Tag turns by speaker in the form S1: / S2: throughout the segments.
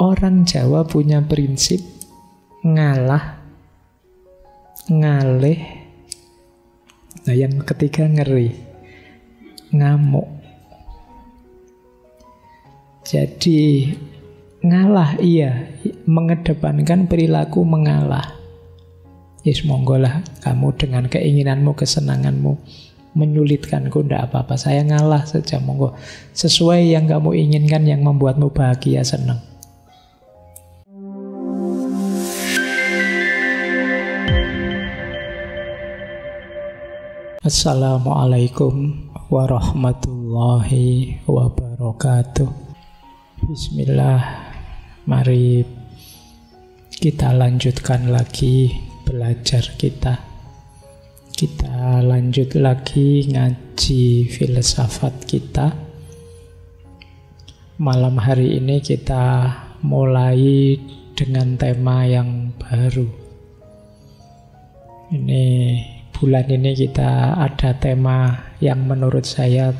S1: Orang Jawa punya prinsip ngalah, ngalih. Nah, yang ketiga ngeri, ngamuk. Jadi ngalah iya, mengedepankan perilaku mengalah. Yes, monggolah kamu dengan keinginanmu, kesenanganmu menyulitkanku, ndak apa-apa, saya ngalah saja, monggo. Sesuai yang kamu inginkan, yang membuatmu bahagia, senang. Assalamualaikum warahmatullahi wabarakatuh. Bismillah. Mari kita lanjutkan lagi belajar kita. Kita lanjut lagi ngaji filsafat kita. Malam hari ini kita mulai dengan tema yang baru. Bulan ini kita ada tema yang menurut saya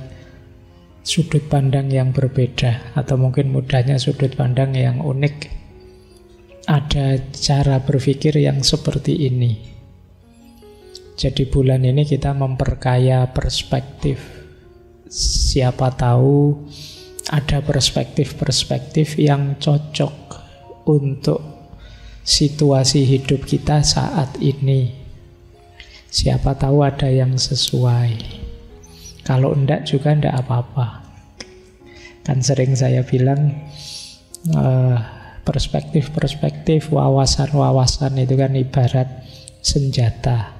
S1: sudut pandang yang berbeda, atau mungkin mudahnya sudut pandang yang unik. Ada cara berpikir yang seperti ini. Jadi bulan ini kita memperkaya perspektif. Siapa tahu ada perspektif-perspektif yang cocok untuk situasi hidup kita saat ini. Siapa tahu ada yang sesuai. Kalau enggak juga enggak apa-apa. Kan sering saya bilang perspektif-perspektif, wawasan-wawasan itu kan ibarat senjata.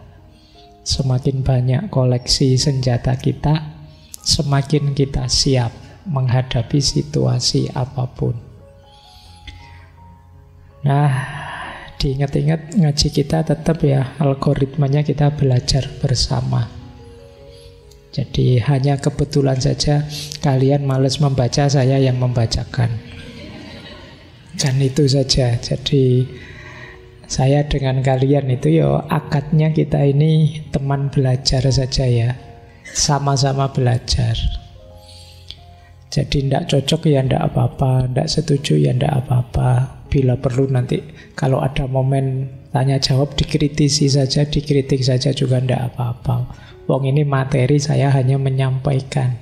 S1: Semakin banyak koleksi senjata kita, semakin kita siap menghadapi situasi apapun. Nah, diingat-ingat ngaji kita tetap ya, algoritmanya kita belajar bersama. Jadi hanya kebetulan saja kalian malas membaca, saya yang membacakan. Kan itu saja. Jadi saya dengan kalian itu ya akadnya kita ini teman belajar saja ya. Sama-sama belajar. Jadi tidak cocok ya tidak apa-apa, tidak setuju ya tidak apa-apa. Bila perlu nanti kalau ada momen tanya jawab dikritisi saja, dikritik saja juga tidak apa-apa. Wong ini materi, saya hanya menyampaikan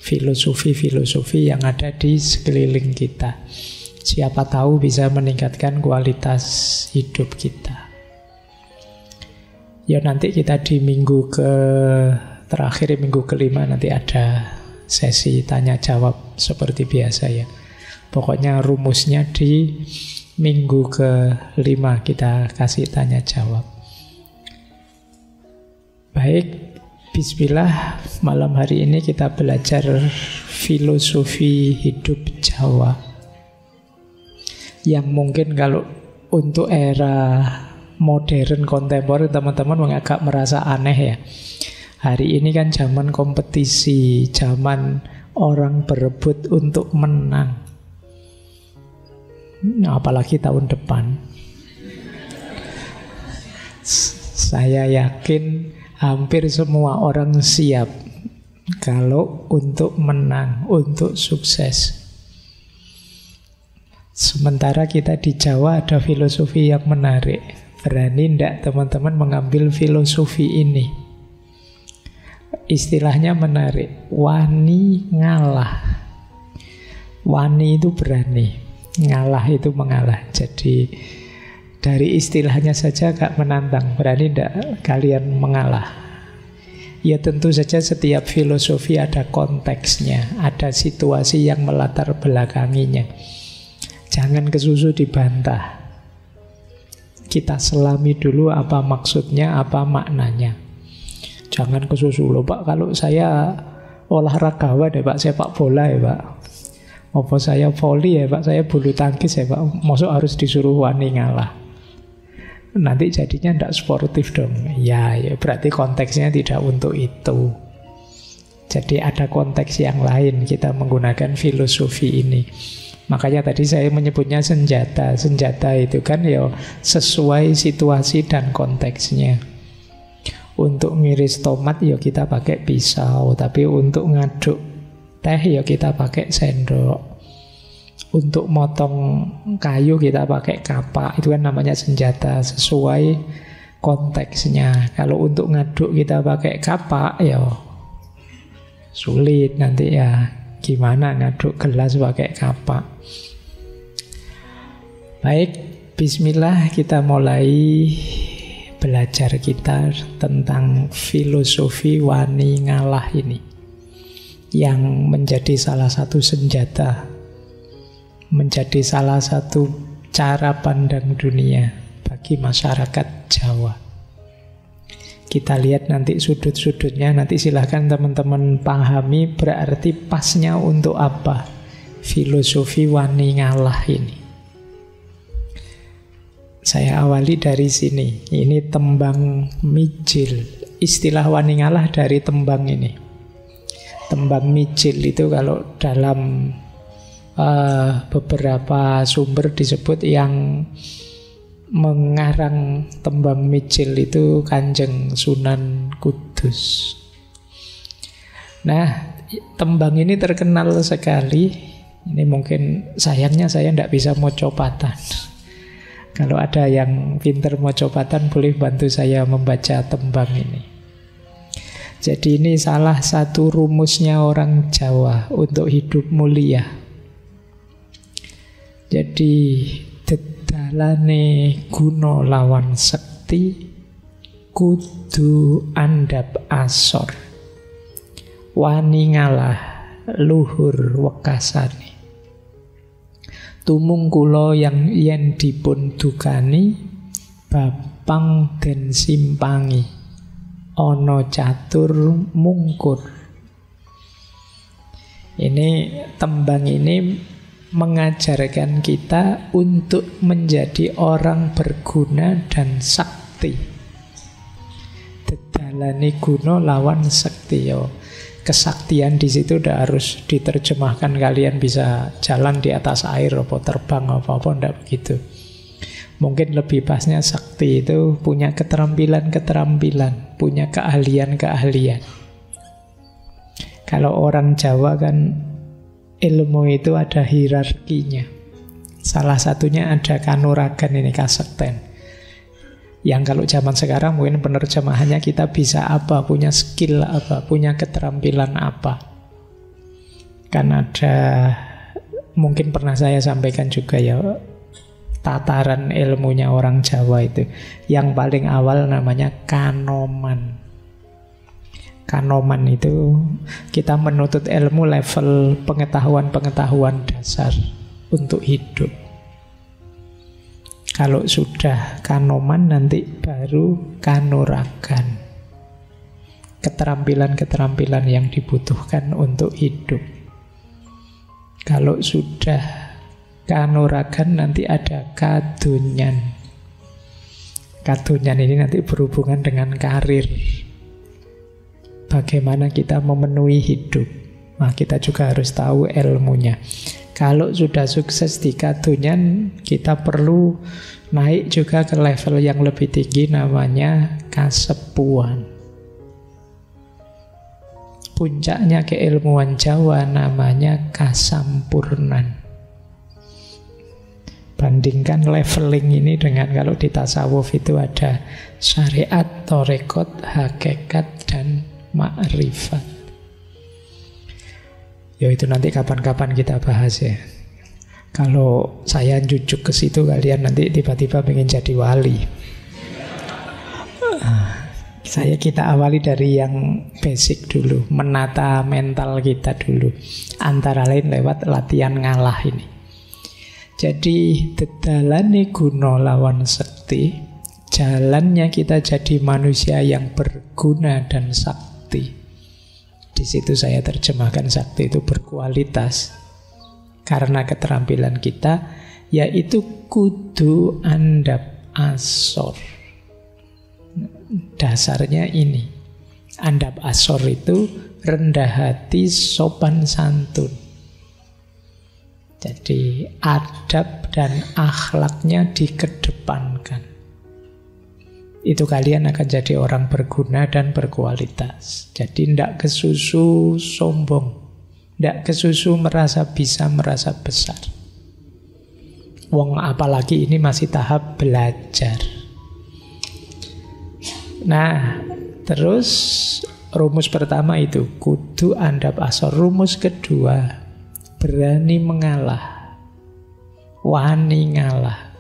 S1: filosofi-filosofi yang ada di sekeliling kita. Siapa tahu bisa meningkatkan kualitas hidup kita. Ya nanti kita di minggu terakhir, minggu kelima nanti ada sesi tanya jawab seperti biasa ya. Pokoknya rumusnya di minggu ke-5 kita kasih tanya jawab. Baik, bismillah. Malam hari ini kita belajar filosofi hidup Jawa. Yang mungkin kalau untuk era modern kontemporer teman-teman agak merasa aneh ya. Hari ini kan zaman kompetisi, zaman orang berebut untuk menang. Apalagi tahun depan. Saya yakin hampir semua orang siap kalau untuk menang, untuk sukses. Sementara kita di Jawa ada filosofi yang menarik. Berani ndak teman-teman mengambil filosofi ini? Istilahnya menarik. Wani ngalah. Wani itu berani, ngalah itu mengalah. Jadi dari istilahnya saja agak menantang. Berani ndak kalian mengalah? Ya tentu saja setiap filosofi ada konteksnya, ada situasi yang melatar belakanginya. Jangan kesusu dibantah. Kita selami dulu apa maksudnya, apa maknanya. Jangan kesusu loh Pak, kalau saya olahragawan ya Pak, sepak bola ya Pak, apa saya voli ya Pak, saya bulu tangkis ya Pak, maksud harus disuruh wani ngalah. Nanti jadinya tidak sportif dong. Ya berarti konteksnya tidak untuk itu. Jadi ada konteks yang lain kita menggunakan filosofi ini. Makanya tadi saya menyebutnya senjata. Senjata itu kan ya sesuai situasi dan konteksnya. Untuk ngiris tomat ya kita pakai pisau, tapi untuk ngaduk teh ya kita pakai sendok. Untuk motong kayu kita pakai kapak, itu kan namanya senjata sesuai konteksnya. Kalau untuk ngaduk kita pakai kapak, ya sulit nanti ya. Gimana ngaduk gelas pakai kapak? Baik, bismillah, kita mulai belajar kita tentang filosofi wani ngalah ini, yang menjadi salah satu senjata, menjadi salah satu cara pandang dunia bagi masyarakat Jawa. Kita lihat nanti sudut-sudutnya, nanti silahkan teman-teman pahami berarti pasnya untuk apa filosofi wani ngalah ini. Saya awali dari sini. Ini tembang mijil. Istilah wani ngalah dari tembang ini. Tembang mijil itu kalau dalam beberapa sumber disebut yang mengarang tembang mijil itu Kanjeng Sunan Kudus. Nah, tembang ini terkenal sekali. Ini mungkin sayangnya saya tidak bisa mocopatan. Kalau ada yang pinter mocopatan boleh bantu saya membaca tembang ini. Jadi ini salah satu rumusnya orang Jawa untuk hidup mulia. Jadi dedalane guna lawan sekti kudu andhap asor. Wani ngalah luhur wekasane. Tumung kula yang yen dipun dukani bapang den simpangi ana catur mungkur. Ini tembang ini mengajarkan kita untuk menjadi orang berguna dan sakti. Dedalane guna lawan sekti yo. Kesaktian di situ udah harus diterjemahkan kalian bisa jalan di atas air atau terbang apa-apa, enggak begitu. Mungkin lebih pasnya sakti itu punya keterampilan-keterampilan, punya keahlian-keahlian. Kalau orang Jawa kan ilmu itu ada hierarkinya. Salah satunya ada kanuragan, ini kasekten. Yang kalau zaman sekarang mungkin penerjemahannya kita bisa apa, punya skill apa, punya keterampilan apa. Kan ada, mungkin pernah saya sampaikan juga ya, tataran ilmunya orang Jawa itu. Yang paling awal namanya kanoman. Kanoman itu kita menuntut ilmu level pengetahuan-pengetahuan dasar untuk hidup. Kalau sudah kanoman nanti baru kanuragan. Keterampilan-keterampilan yang dibutuhkan untuk hidup. Kalau sudah kanuragan nanti ada kadunyan. Kadunyan ini nanti berhubungan dengan karir. Bagaimana kita memenuhi hidup. Nah, kita juga harus tahu ilmunya. Kalau sudah sukses di kadunyan, kita perlu naik juga ke level yang lebih tinggi, namanya kasepuan. Puncaknya keilmuan Jawa namanya kasampurnan. Bandingkan leveling ini dengan kalau di tasawuf itu ada syariat, torekot, hakikat, dan ma'rifat. Ya itu nanti kapan-kapan kita bahas ya. Kalau saya jujuk ke situ kalian nanti tiba-tiba pengen jadi wali. Kita awali dari yang basic dulu, menata mental kita dulu. Antara lain lewat latihan ngalah ini. Jadi dedalane guna lawan sekti, jalannya kita jadi manusia yang berguna dan sakti. Di situ saya terjemahkan sakti itu berkualitas. Karena keterampilan kita yaitu kudu andhap asor. Dasarnya ini. Andhap asor itu rendah hati, sopan santun. Jadi adab dan akhlaknya dikedepankan. Itu kalian akan jadi orang berguna dan berkualitas. Jadi tidak kesusu sombong, tidak kesusu merasa bisa, merasa besar. Wong apalagi ini masih tahap belajar. Nah, terus rumus pertama itu kudu andhap asor. Rumus kedua, berani mengalah, wani ngalah,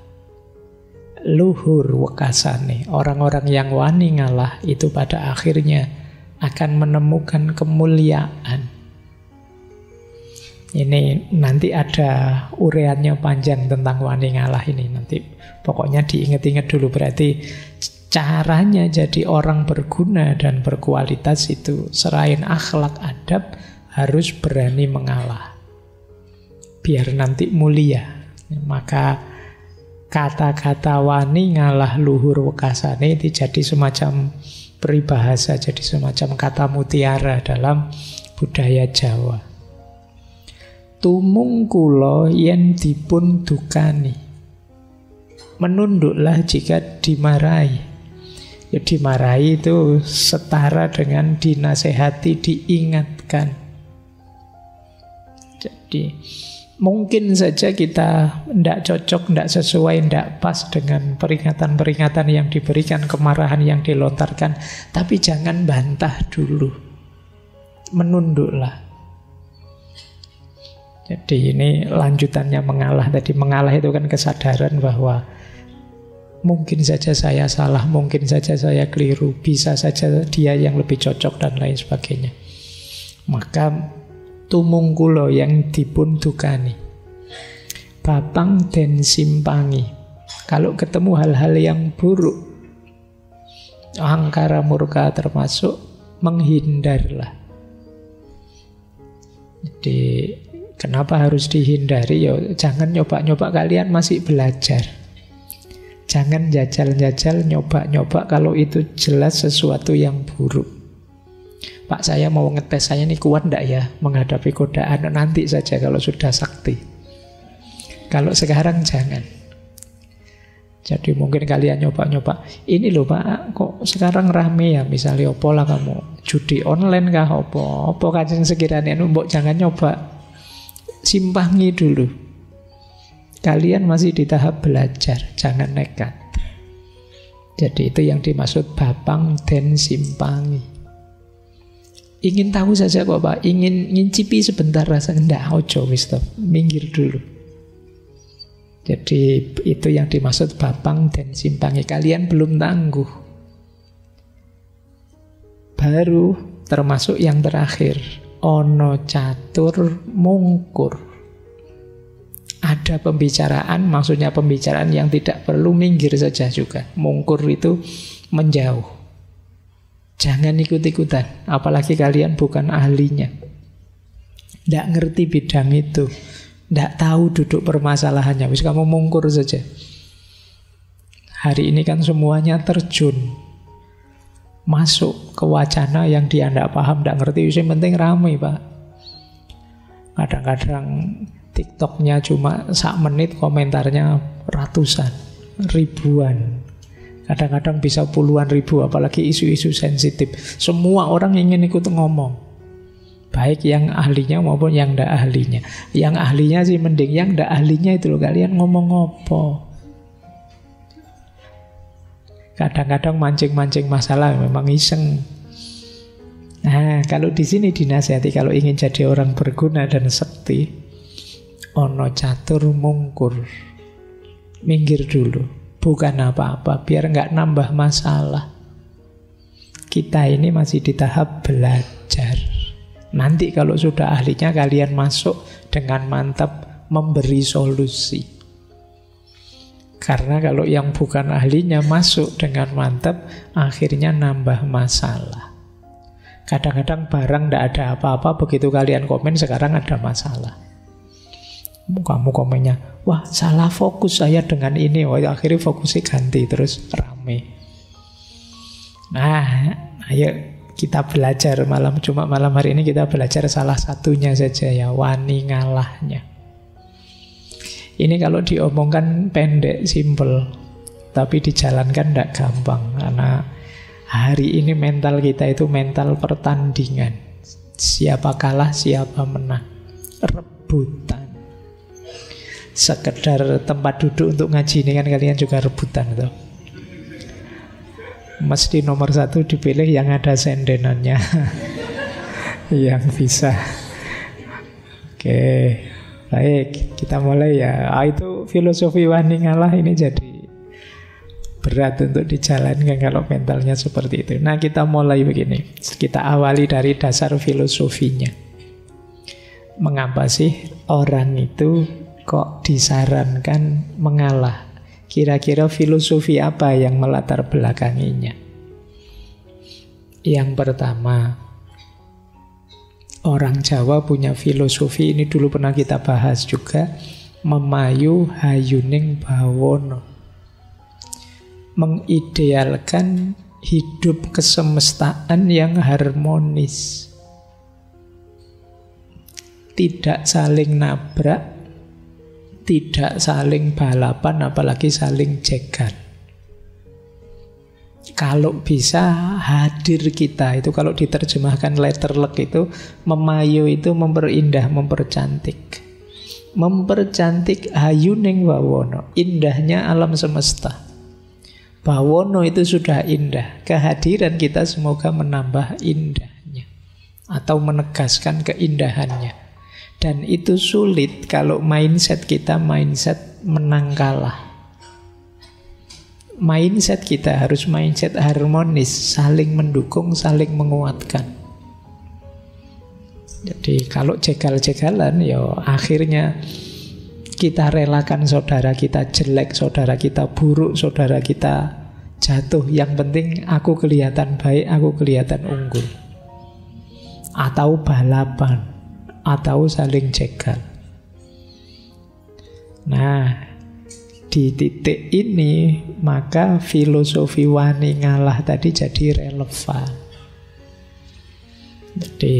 S1: luhur wekasane. Orang-orang yang wani ngalah itu pada akhirnya akan menemukan kemuliaan. Ini nanti ada ureannya panjang tentang wani ngalah ini. Nanti pokoknya diingat-ingat dulu. Berarti caranya jadi orang berguna dan berkualitas itu selain akhlak adab harus berani mengalah. Biar nanti mulia. Maka kata-kata wani ngalah luhur wekasane itu jadi semacam peribahasa, jadi semacam kata mutiara dalam budaya Jawa. Tumung kula yen dipun dukani, menunduklah jika dimarahi. Ya, dimarahi itu setara dengan dinasehati, diingatkan. Jadi mungkin saja kita tidak cocok, tidak sesuai, tidak pas dengan peringatan-peringatan yang diberikan, kemarahan yang dilontarkan. Tapi jangan bantah dulu, menunduklah. Jadi ini lanjutannya mengalah. Tadi mengalah itu kan kesadaran bahwa mungkin saja saya salah, mungkin saja saya keliru, bisa saja dia yang lebih cocok dan lain sebagainya. Maka tumung kula yang dipun dukani, babang den simpangi. Kalau ketemu hal-hal yang buruk, angkara murka termasuk, menghindarlah. Jadi kenapa harus dihindari? Ya, jangan nyoba-nyoba, kalian masih belajar. Jangan jajal-jajal, nyoba-nyoba kalau itu jelas sesuatu yang buruk. Pak, saya mau ngetes, saya ini kuat enggak ya menghadapi godaan? Nanti saja kalau sudah sakti. Kalau sekarang jangan. Jadi mungkin kalian nyoba-nyoba. Ini loh Pak, kok sekarang rame ya, misalnya opo lah kamu, judi online kah opo kajeng sekiranya, mbok jangan nyoba. Simpangi dulu. Kalian masih di tahap belajar, jangan nekat. Jadi itu yang dimaksud babang den simpangi. Ingin tahu saja kok Pak, ingin ngincipi sebentar rasa, enggak, ojo wis stop, minggir dulu. Jadi itu yang dimaksud babang den simpangi. Kalian belum tangguh. Baru termasuk yang terakhir, ono catur mungkur. Ada pembicaraan, maksudnya pembicaraan yang tidak perlu minggir saja juga. Mungkur itu menjauh. Jangan ikut-ikutan, apalagi kalian bukan ahlinya. Tidak ngerti bidang itu, tidak tahu duduk permasalahannya. Wis kamu mungkur saja. Hari ini kan semuanya terjun, masuk ke wacana yang dia tidak paham, tidak ngerti. Yang penting ramai Pak. Kadang-kadang TikToknya cuma 1 menit, komentarnya ratusan, ribuan. Kadang-kadang bisa puluhan ribu, apalagi isu-isu sensitif. Semua orang ingin ikut ngomong, baik yang ahlinya maupun yang tidak ahlinya. Yang ahlinya sih mending, yang tidak ahlinya itu loh, kalian ngomong apa? Kadang-kadang mancing-mancing masalah, memang iseng. Nah, kalau di sini dinasihati, kalau ingin jadi orang berguna dan sekti, ono catur mungkur, minggir dulu. Bukan apa-apa, biar nggak nambah masalah. Kita ini masih di tahap belajar. Nanti kalau sudah ahlinya, kalian masuk dengan mantap memberi solusi. Karena kalau yang bukan ahlinya masuk dengan mantap, akhirnya nambah masalah. Kadang-kadang barang tidak ada apa-apa, begitu kalian komen sekarang ada masalah. Kamu komennya, wah salah fokus saya dengan ini. Wah, akhirnya fokusnya ganti, terus rame. Nah, ayo kita belajar malam hari ini kita belajar salah satunya saja ya, wani ngalahnya. Ini kalau diomongkan pendek, simple, tapi dijalankan tidak gampang. Karena hari ini mental kita itu mental pertandingan. Siapa kalah, siapa menang, rebutan. sekedar tempat duduk untuk ngaji ini kan kalian juga rebutan tuh. Mesti nomor 1 dipilih yang ada sendenannya. Yang bisa. Oke, baik, kita mulai ya. Itu filosofi wani ngalah ini jadi berat untuk dijalankan kalau mentalnya seperti itu. Nah, kita mulai begini. Kita awali dari dasar filosofinya. Mengapa sih orang itu kok disarankan mengalah? Kira-kira filosofi apa yang melatar belakanginya? Yang pertama, orang Jawa punya filosofi, ini dulu pernah kita bahas juga, memayu hayuning bawono. Mengidealkan hidup kesemestaan yang harmonis. Tidak saling nabrak, tidak saling balapan, apalagi saling jegal. Kalau bisa hadir kita, itu kalau diterjemahkan letterlek itu, memayu itu memperindah, mempercantik. Mempercantik hayuning bawono, indahnya alam semesta. Bawono itu sudah indah, kehadiran kita semoga menambah indahnya atau menegaskan keindahannya. Dan itu sulit kalau mindset kita mindset menang kalah. Mindset kita harus mindset harmonis, saling mendukung, saling menguatkan. Jadi kalau jegal-jegalan, ya akhirnya kita relakan saudara kita jelek, saudara kita buruk, saudara kita jatuh. Yang penting aku kelihatan baik, aku kelihatan unggul. Atau balapan, atau saling jegal. Nah, di titik ini maka filosofi wani ngalah tadi jadi relevan. Jadi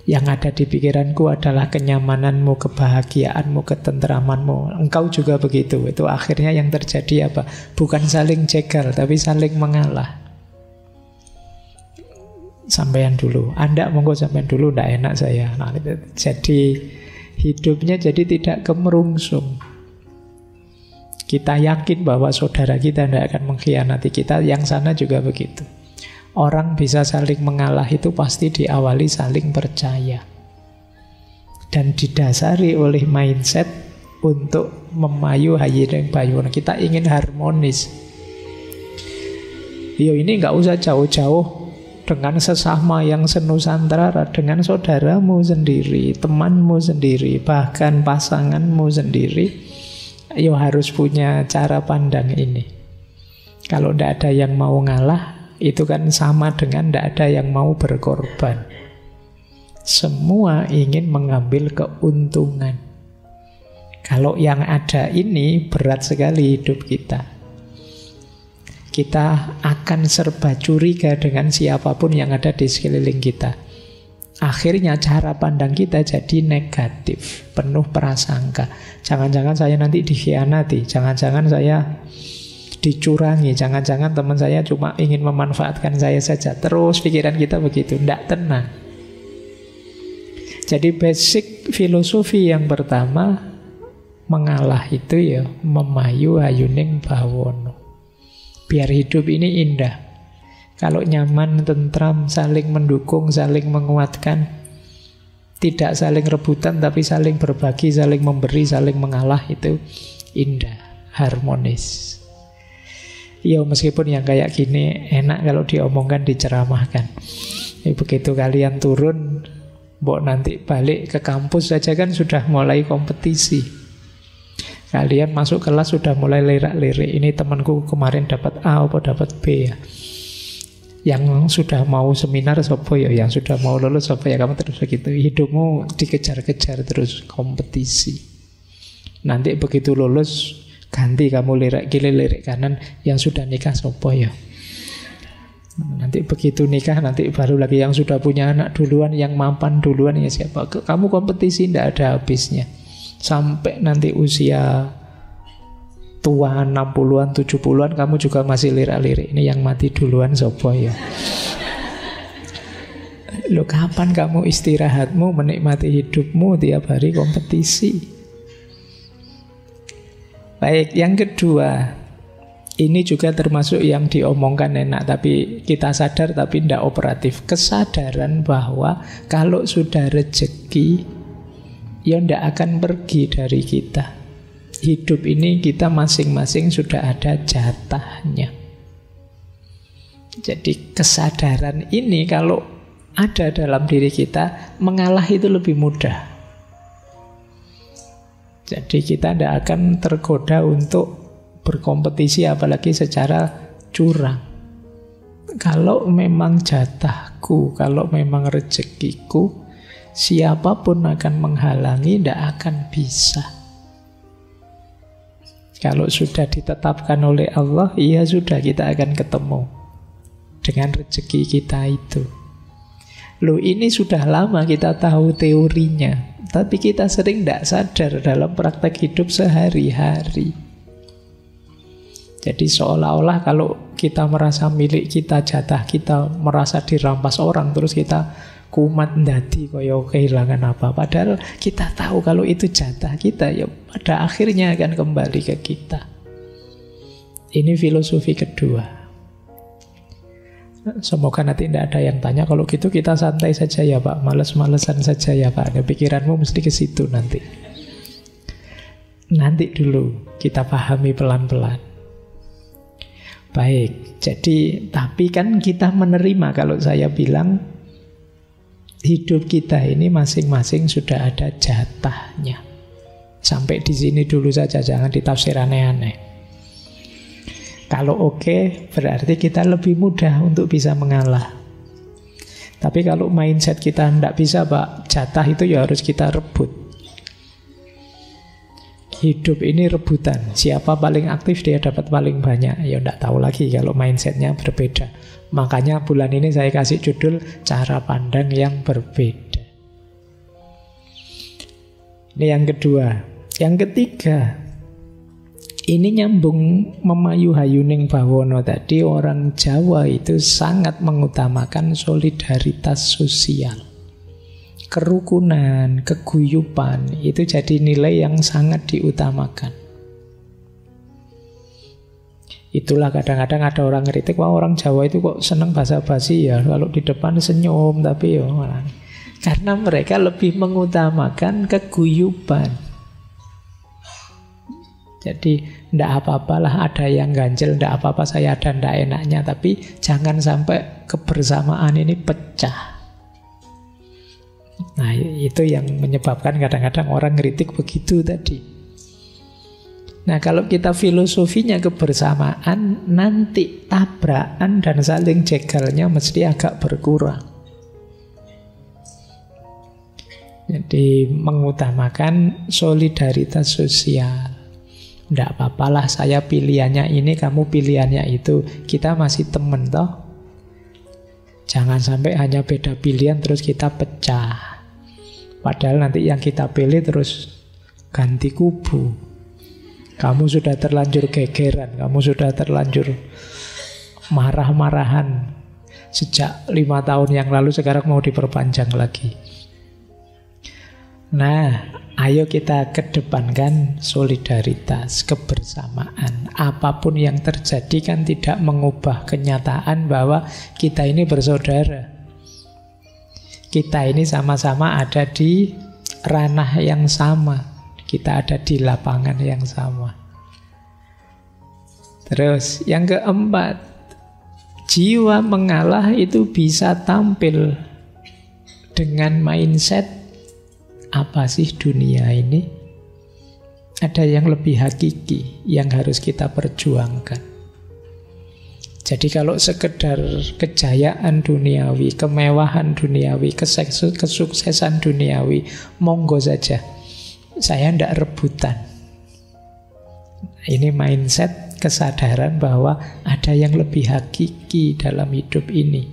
S1: yang ada di pikiranku adalah kenyamananmu, kebahagiaanmu, ketentramanmu. Engkau juga begitu. Itu akhirnya yang terjadi apa? Bukan saling jegal, tapi saling mengalah. Sampean dulu, Anda monggo sampean dulu, ndak enak saya. Nah, jadi hidupnya jadi tidak kemerungsung. Kita yakin bahwa saudara kita tidak akan mengkhianati kita, yang sana juga begitu. Orang bisa saling mengalah itu pasti diawali saling percaya. Dan didasari oleh mindset untuk memayu hayuning bawono. Kita ingin harmonis. Yo, ini nggak usah jauh-jauh dengan sesama yang senusantara, dengan saudaramu sendiri, temanmu sendiri, bahkan pasanganmu sendiri, yo harus punya cara pandang ini. Kalau tidak ada yang mau ngalah, itu kan sama dengan tidak ada yang mau berkorban. Semua ingin mengambil keuntungan. Kalau yang ada ini, berat sekali hidup kita. Kita akan serba curiga dengan siapapun yang ada di sekeliling kita. Akhirnya cara pandang kita jadi negatif, penuh prasangka. Jangan-jangan saya nanti dikhianati, jangan-jangan saya dicurangi, jangan-jangan teman saya cuma ingin memanfaatkan saya saja. Terus pikiran kita begitu, tidak tenang. Jadi basic filosofi yang pertama, mengalah itu ya memayu hayuning bawono. Biar hidup ini indah. Kalau nyaman, tentram, saling mendukung, saling menguatkan, tidak saling rebutan tapi saling berbagi, saling memberi, saling mengalah, itu indah, harmonis. Ya meskipun yang kayak gini enak kalau diomongkan, diceramahkan. Begitu kalian turun, mbok nanti balik ke kampus saja kan sudah mulai kompetisi. Kalian masuk kelas sudah mulai lirak-lirik. Ini temanku kemarin dapat A atau dapat B ya. Yang sudah mau seminar sopo ya, yang sudah mau lulus sopo ya. Kamu terus begitu. Hidupmu dikejar-kejar terus, kompetisi. Nanti begitu lulus ganti kamu lirik kiri lirik kanan, yang sudah nikah sopo ya. Nanti begitu nikah, nanti baru lagi yang sudah punya anak duluan, yang mapan duluan ya siapa. Kamu kompetisi tidak ada habisnya. Sampai nanti usia tua 60-an, 70-an kamu juga masih lirik-lirik. Ini yang mati duluan sopo ya. Loh, kapan kamu istirahatmu, menikmati hidupmu? Tiap hari kompetisi. Baik, yang kedua, ini juga termasuk yang diomongkan enak tapi kita sadar tapi tidak operatif. Kesadaran bahwa kalau sudah rezeki, ya tidak akan pergi dari kita. Hidup ini kita masing-masing sudah ada jatahnya. Jadi kesadaran ini kalau ada dalam diri kita, mengalah itu lebih mudah. Jadi kita tidak akan tergoda untuk berkompetisi apalagi secara curang. Kalau memang jatahku, kalau memang rezekiku, siapapun akan menghalangi, tidak akan bisa. Kalau sudah ditetapkan oleh Allah, ya sudah, kita akan ketemu dengan rezeki kita itu. Loh, ini sudah lama kita tahu teorinya, tapi kita sering tidak sadar dalam praktek hidup sehari-hari. Jadi seolah-olah kalau kita merasa milik kita, jatah kita, merasa dirampas orang, terus kita kumat ndadi kaya kehilangan apa. Padahal kita tahu kalau itu jatah kita, ya pada akhirnya akan kembali ke kita. Ini filosofi kedua. Semoga nanti tidak ada yang tanya. Kalau gitu kita santai saja ya Pak, males-malesan saja ya Pak. Pikiranmu mesti ke situ nanti. Nanti dulu kita pahami pelan-pelan. Baik, jadi tapi kan kita menerima kalau saya bilang hidup kita ini masing-masing sudah ada jatahnya. Sampai di sini dulu saja, jangan ditafsir aneh-aneh. Kalau oke, berarti kita lebih mudah untuk bisa mengalah. Tapi kalau mindset kita tidak bisa Pak, jatah itu ya harus kita rebut. Hidup ini rebutan. Siapa paling aktif dia dapat paling banyak. Ya tidak tahu lagi kalau mindsetnya berbeda. Makanya bulan ini saya kasih judul cara pandang yang berbeda. Ini yang kedua. Yang ketiga, ini nyambung memayu hayuning bawono tadi. Orang Jawa itu sangat mengutamakan solidaritas sosial. Kerukunan, keguyupan, itu jadi nilai yang sangat diutamakan. Itulah kadang-kadang ada orang ngeritik, wah orang Jawa itu kok seneng basa-basi ya, kalau di depan senyum, tapi ya malah. Karena mereka lebih mengutamakan keguyupan. Jadi ndak apa-apalah ada yang ganjel, ndak apa-apa saya ada ndak enaknya, tapi jangan sampai kebersamaan ini pecah. Nah, itu yang menyebabkan kadang-kadang orang ngeritik begitu tadi. Nah, kalau kita filosofinya kebersamaan, nanti tabrakan dan saling jegalnya mesti agak berkurang. Jadi mengutamakan solidaritas sosial. Nggak apa-apalah saya pilihannya ini, kamu pilihannya itu. Kita masih temen toh. Jangan sampai hanya beda pilihan terus kita pecah. Padahal nanti yang kita pilih terus ganti kubu. Kamu sudah terlanjur gegeran, kamu sudah terlanjur marah-marahan sejak 5 tahun yang lalu, sekarang mau diperpanjang lagi. Nah, ayo kita kedepankan solidaritas, kebersamaan. Apapun yang terjadi kan tidak mengubah kenyataan bahwa kita ini bersaudara. Kita ini sama-sama ada di ranah yang sama. Kita ada di lapangan yang sama. Terus yang keempat, jiwa mengalah itu bisa tampil dengan mindset, apa sih dunia ini? Ada yang lebih hakiki yang harus kita perjuangkan. Jadi kalau sekedar kejayaan duniawi, kemewahan duniawi, kesuksesan duniawi, monggo saja. Saya tidak rebutan. Ini mindset, kesadaran bahwa ada yang lebih hakiki dalam hidup ini.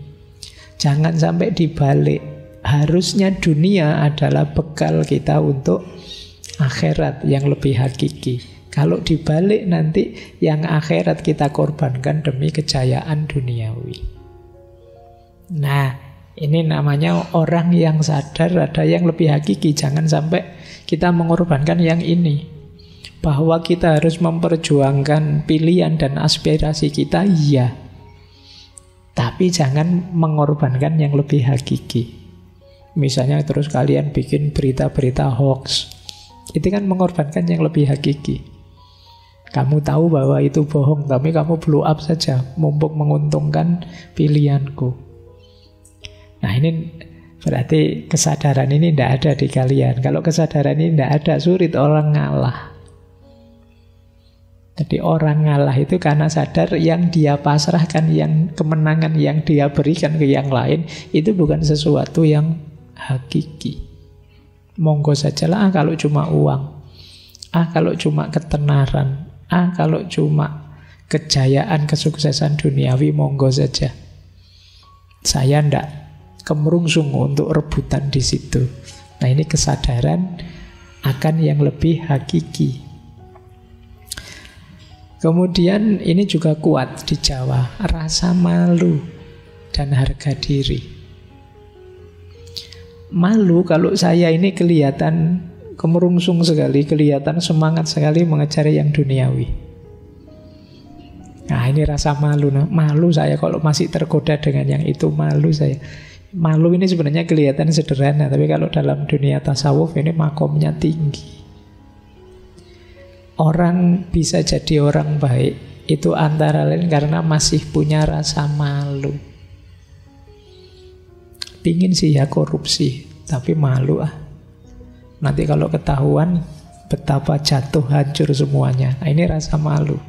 S1: Jangan sampai dibalik. Harusnya dunia adalah bekal kita untuk akhirat yang lebih hakiki. Kalau dibalik nanti yang akhirat kita korbankan demi kejayaan duniawi. Nah, ini namanya orang yang sadar ada yang lebih hakiki. Jangan sampai kita mengorbankan yang ini. Bahwa kita harus memperjuangkan pilihan dan aspirasi kita, iya. Tapi jangan mengorbankan yang lebih hakiki. Misalnya terus kalian bikin berita-berita hoax, itu kan mengorbankan yang lebih hakiki. Kamu tahu bahwa itu bohong, tapi kamu blow up saja, mumpung menguntungkan pilihanku. Nah ini berarti kesadaran ini tidak ada di kalian. Kalau kesadaran ini tidak ada, sulit orang ngalah. Jadi orang ngalah itu karena sadar yang dia pasrahkan, yang kemenangan yang dia berikan ke yang lain, itu bukan sesuatu yang hakiki. Monggo sajalah kalau cuma uang, kalau cuma ketenaran, kalau cuma kejayaan, kesuksesan duniawi, monggo saja. Saya ndak kemerungsung untuk rebutan di situ. Nah ini kesadaran akan yang lebih hakiki. Kemudian ini juga kuat di Jawa, rasa malu dan harga diri. Malu kalau saya ini kelihatan kemerungsung sekali, kelihatan semangat sekali mengejar yang duniawi. Nah ini rasa malu. Nah, malu saya kalau masih tergoda dengan yang itu, malu saya. Malu ini sebenarnya kelihatan sederhana, tapi kalau dalam dunia tasawuf ini makomnya tinggi. Orang bisa jadi orang baik itu antara lain karena masih punya rasa malu. Pingin sih ya korupsi, tapi malu Nanti kalau ketahuan betapa jatuh hancur semuanya. Nah, ini rasa malu.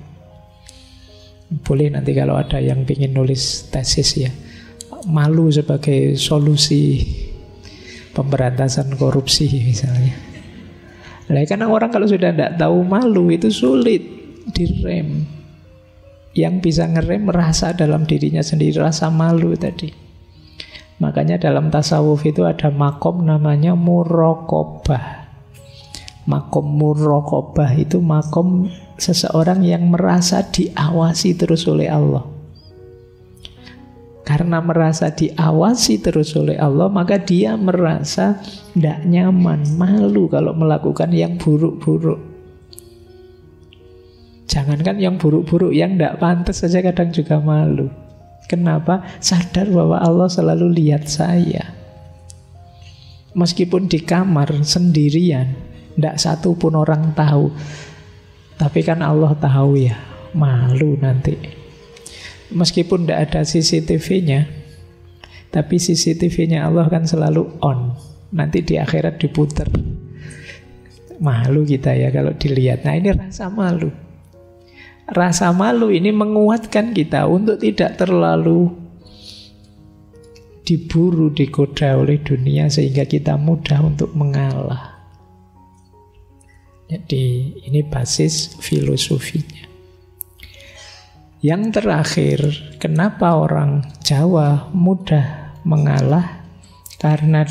S1: Boleh nanti kalau ada yang pingin nulis tesis ya, malu sebagai solusi pemberantasan korupsi misalnya. Nah, karena orang kalau sudah tidak tahu malu itu sulit direm. Yang bisa ngerem rasa dalam dirinya sendiri, rasa malu tadi. Makanya dalam tasawuf itu ada makom namanya muraqabah. Makom muraqabah itu makom seseorang yang merasa diawasi terus oleh Allah. Karena merasa diawasi terus oleh Allah, maka dia merasa tidak nyaman, malu kalau melakukan yang buruk-buruk. Jangankan yang buruk-buruk, yang tidak pantas saja kadang juga malu. Kenapa? Sadar bahwa Allah selalu lihat saya. Meskipun di kamar sendirian, tidak satu pun orang tahu. Tapi kan Allah tahu ya, malu nanti. Meskipun tidak ada CCTV-nya, tapi CCTV-nya Allah kan selalu on. Nanti di akhirat diputer. Malu kita ya kalau dilihat. Nah ini rasa malu. Rasa malu ini menguatkan kita untuk tidak terlalu diburu, digoda oleh dunia, sehingga kita mudah untuk mengalah. Jadi ini basis filosofinya. Yang terakhir, kenapa orang Jawa mudah mengalah? Karena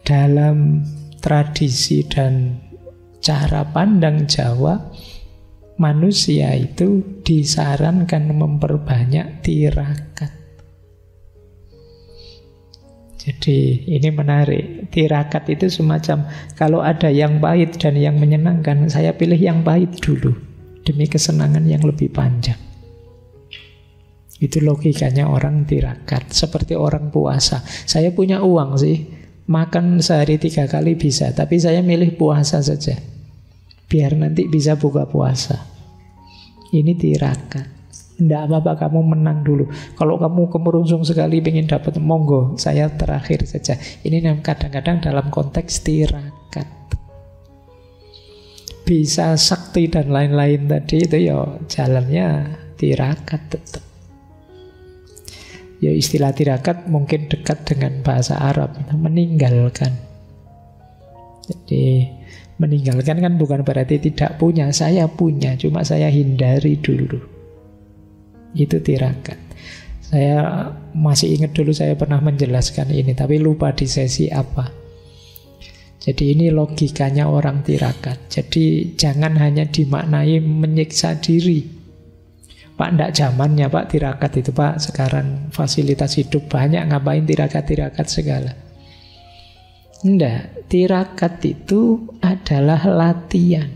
S1: dalam tradisi dan cara pandang Jawa, manusia itu disarankan memperbanyak tirakat. Jadi ini menarik. Tirakat itu semacam, kalau ada yang pahit dan yang menyenangkan, saya pilih yang pahit dulu demi kesenangan yang lebih panjang. Itu logikanya orang tirakat. Seperti orang puasa. Saya punya uang sih, makan sehari 3 kali bisa, tapi saya milih puasa saja, biar nanti bisa buka puasa. Ini tirakat. Tidak apa-apa kamu menang dulu. Kalau kamu kemerungsung sekali ingin dapat, monggo, saya terakhir saja. Ini kadang-kadang dalam konteks tirakat. Bisa sakti dan lain-lain tadi itu ya jalannya tirakat tetap. Ya istilah tirakat mungkin dekat dengan bahasa Arab, meninggalkan. Jadi meninggalkan kan bukan berarti tidak punya. Saya punya, cuma saya hindari dulu. Itu tirakat. Saya masih ingat dulu saya pernah menjelaskan ini, tapi lupa di sesi apa. Jadi ini logikanya orang tirakat. Jadi jangan hanya dimaknai menyiksa diri. Pak, ndak zamannya Pak tirakat itu Pak. Sekarang fasilitas hidup banyak, ngapain tirakat-tirakat segala. Ndak, tirakat itu adalah latihan.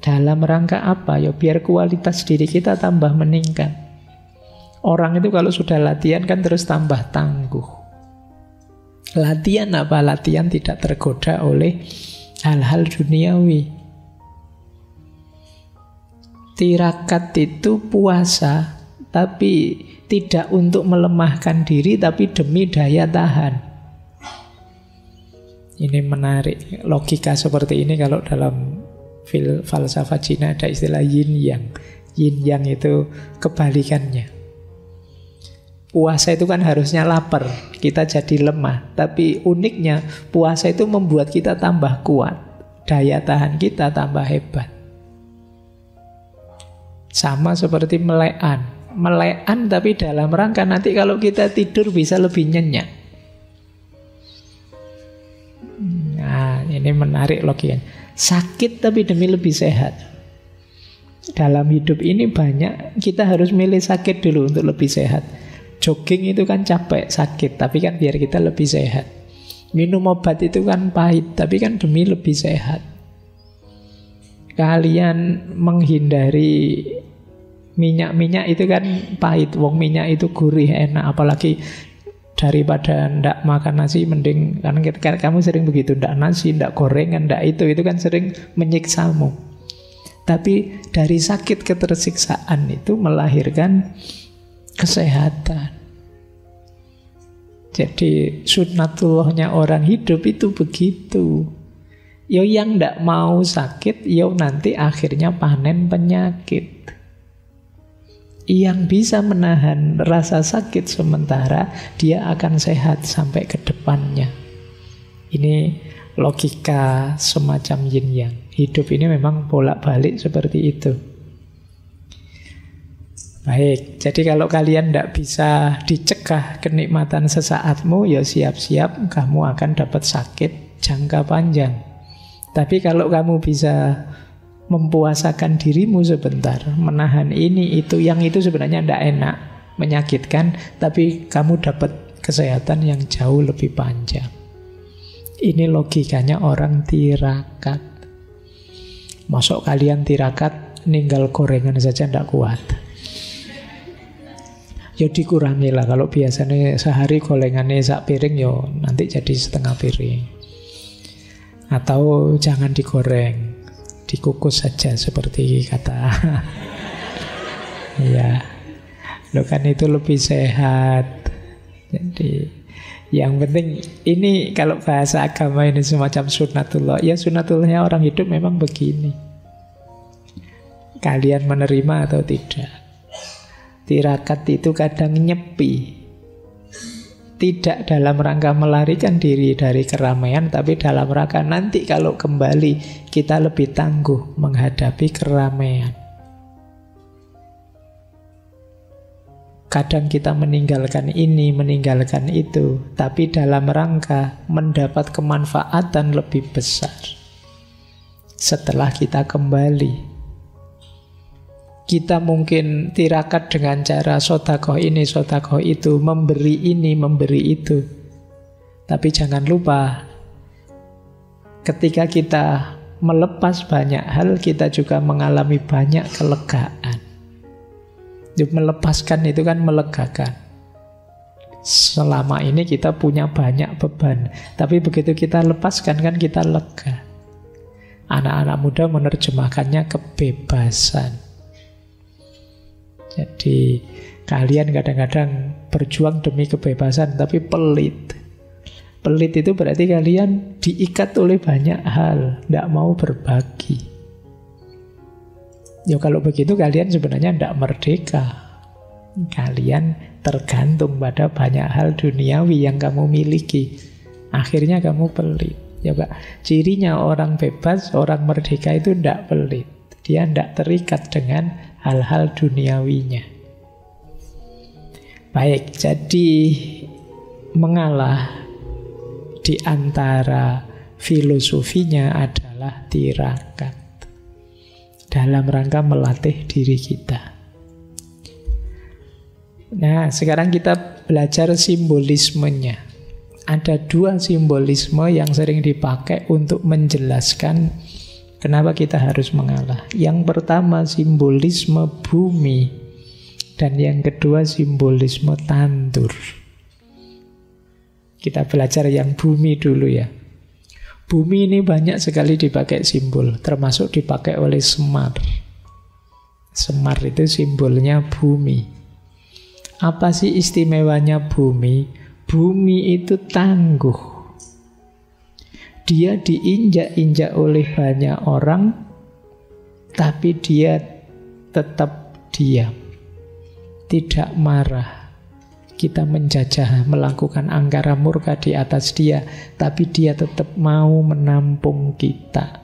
S1: Dalam rangka apa? Ya biar kualitas diri kita tambah meningkat. Orang itu kalau sudah latihan kan terus tambah tangguh. Latihan apa? Latihan tidak tergoda oleh hal-hal duniawi. Tirakat itu puasa, tapi tidak untuk melemahkan diri, tapi demi daya tahan. Ini menarik. Logika seperti ini kalau dalam falsafah Cina ada istilah yin yang. Yin yang itu kebalikannya. Puasa itu kan harusnya lapar, kita jadi lemah. Tapi uniknya puasa itu membuat kita tambah kuat, daya tahan kita tambah hebat. Sama seperti melekan. Melekan tapi dalam rangka nanti kalau kita tidur bisa lebih nyenyak. Nah, ini menarik logikanya. Sakit tapi demi lebih sehat. Dalam hidup ini banyak kita harus milih sakit dulu untuk lebih sehat. Jogging itu kan capek, sakit, tapi kan biar kita lebih sehat. Minum obat itu kan pahit, tapi kan demi lebih sehat. Kalian menghindari minyak-minyak itu kan pahit. Wong minyak itu gurih, enak. Apalagi daripada ndak makan nasi, mending kan kamu sering begitu, ndak nasi, ndak gorengan, ndak itu kan sering menyiksamu. Tapi dari sakit ketersiksaan itu melahirkan kesehatan. Jadi sunnatullahnya orang hidup itu begitu. Yo yang ndak mau sakit, yo nanti akhirnya panen penyakit. Yang bisa menahan rasa sakit sementara, dia akan sehat sampai ke depannya. Ini logika semacam yin yang. Hidup ini memang bolak-balik seperti itu. Baik, jadi kalau kalian tidak bisa dicegah kenikmatan sesaatmu, ya siap-siap kamu akan dapat sakit jangka panjang. Tapi kalau kamu bisa mempuasakan dirimu sebentar, menahan ini, itu, yang itu sebenarnya tidak enak, menyakitkan, tapi kamu dapat kesehatan yang jauh lebih panjang. Ini logikanya orang tirakat. Masuk kalian tirakat, ninggal gorengan saja tidak kuat. Ya dikurangi lah. Kalau biasanya sehari gorengannya sak piring, ya nanti jadi setengah piring. Atau jangan digoreng, dikukus saja seperti kata. Ya, lo kan itu lebih sehat. Jadi yang penting ini kalau bahasa agama ini semacam sunnatullah. Ya sunnatullahnya orang hidup memang begini. Kalian menerima atau tidak? Tirakat itu kadang nyepi. Tidak dalam rangka melarikan diri dari keramaian, tapi dalam rangka nanti kalau kembali kita lebih tangguh menghadapi keramaian. Kadang kita meninggalkan ini, meninggalkan itu, tapi dalam rangka mendapat kemanfaatan lebih besar setelah kita kembali. Kita mungkin tirakat dengan cara sodakoh ini, sodakoh itu, memberi ini, memberi itu. Tapi jangan lupa, ketika kita melepas banyak hal, kita juga mengalami banyak kelegaan. Melepaskan itu kan melegakan. Selama ini kita punya banyak beban, tapi begitu kita lepaskan kan kita lega. Anak-anak muda menerjemahkannya kebebasan. Jadi kalian kadang-kadang berjuang demi kebebasan tapi pelit. Pelit itu berarti kalian diikat oleh banyak hal, tidak mau berbagi. Ya kalau begitu kalian sebenarnya tidak merdeka. Kalian tergantung pada banyak hal duniawi yang kamu miliki. Akhirnya kamu pelit. Ya Pak, cirinya orang bebas, orang merdeka itu tidak pelit. Dia tidak terikat dengan hal-hal duniawinya. Baik, jadi mengalah di antara filosofinya adalah tirakat dalam rangka melatih diri kita. Nah, sekarang kita belajar simbolismenya. Ada dua simbolisme yang sering dipakai untuk menjelaskan Kenapa kita harus mengalah? Yang pertama simbolisme bumi, dan yang kedua simbolisme tandur. Kita belajar yang bumi dulu ya. Bumi ini banyak sekali dipakai simbol, termasuk dipakai oleh Semar. Semar itu simbolnya bumi. Apa sih istimewanya bumi? Bumi itu tangguh. Dia diinjak-injak oleh banyak orang, tapi dia tetap diam, tidak marah. Kita menjajah, melakukan angkara murka di atas dia, tapi dia tetap mau menampung kita.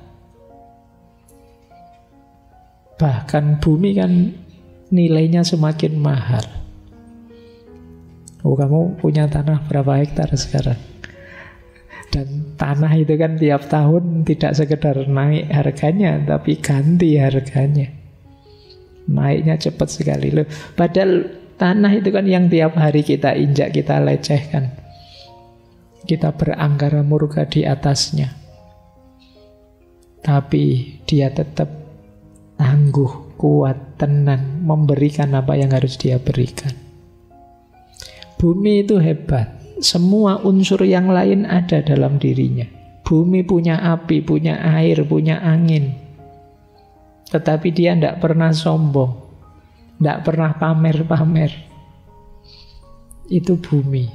S1: Bahkan bumi kan nilainya semakin mahal. Oh, kamu punya tanah berapa hektar sekarang? Dan tanah itu kan tiap tahun tidak sekedar naik harganya, tapi ganti harganya. Naiknya cepat sekali loh. Padahal tanah itu kan yang tiap hari kita injak, kita lecehkan. Kita berangkara murka di atasnya. Tapi dia tetap tangguh, kuat, tenang, memberikan apa yang harus dia berikan. Bumi itu hebat. Semua unsur yang lain ada dalam dirinya. Bumi punya api, punya air, punya angin. Tetapi dia tidak pernah sombong, tidak pernah pamer-pamer. Itu bumi.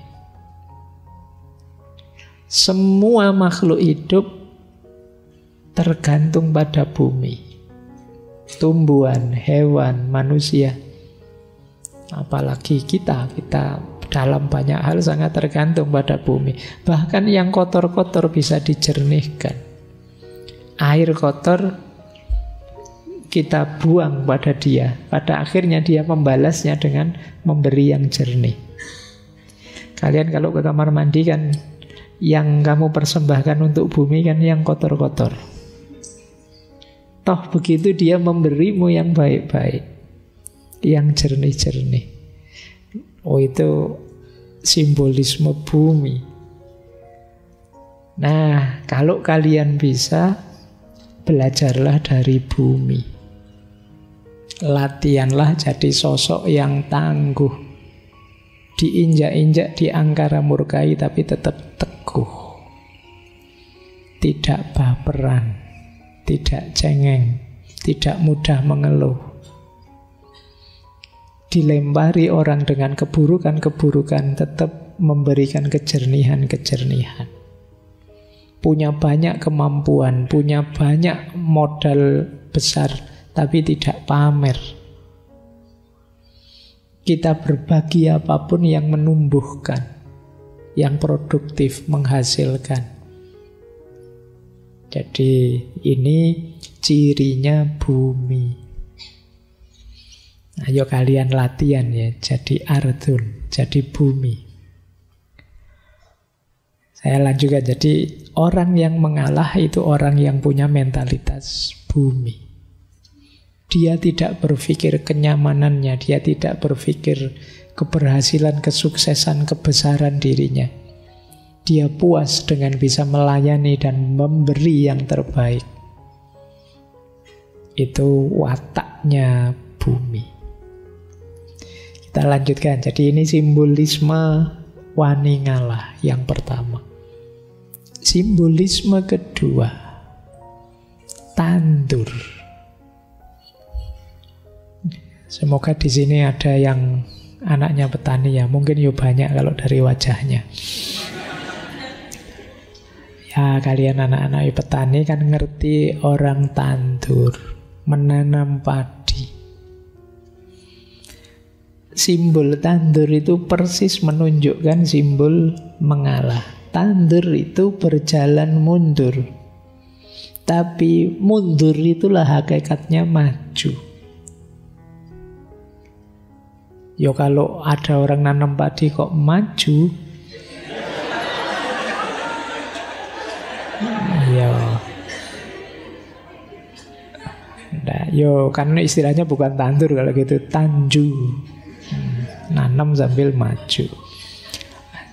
S1: Semua makhluk hidup tergantung pada bumi. Tumbuhan, hewan, manusia. Apalagi kita dalam banyak hal sangat tergantung pada bumi. Bahkan yang kotor-kotor bisa dijernihkan. Air kotor kita buang pada dia. Pada akhirnya dia membalasnya dengan memberi yang jernih. Kalian kalau ke kamar mandi kan, yang kamu persembahkan untuk bumi kan yang kotor-kotor. Toh begitu dia memberimu yang baik-baik, yang jernih-jernih. Oh, itu simbolisme bumi. Nah, kalau kalian bisa, belajarlah dari bumi. Latihanlah jadi sosok yang tangguh. Diinjak-injak, diangkara murkai, tapi tetap teguh. Tidak baperan, tidak cengeng, tidak mudah mengeluh. Dilempari orang dengan keburukan-keburukan, tetap memberikan kejernihan-kejernihan. Punya banyak kemampuan, punya banyak modal besar, tapi tidak pamer. Kita berbagi apapun yang menumbuhkan, yang produktif, menghasilkan. Jadi ini cirinya bumi. Ayo kalian latihan ya, jadi ardun, jadi bumi. Saya lanjutkan, jadi orang yang mengalah itu orang yang punya mentalitas bumi. Dia tidak berpikir kenyamanannya, dia tidak berpikir keberhasilan, kesuksesan, kebesaran dirinya. Dia puas dengan bisa melayani dan memberi yang terbaik. Itu wataknya bumi. Kita lanjutkan. Jadi ini simbolisme wani ngalah yang pertama. Simbolisme kedua, tandur. Semoga di sini ada yang anaknya petani ya. Mungkin ya banyak kalau dari wajahnya. Ya, kalian anak-anak petani kan ngerti orang tandur, menanam padi. Simbol tandur itu persis menunjukkan simbol mengalah. Tandur itu berjalan mundur. Tapi mundur itulah hakikatnya maju. Yo kalau ada orang nanam padi kok maju, yo kan istilahnya bukan tandur kalau gitu, tanju. Nanam sambil maju.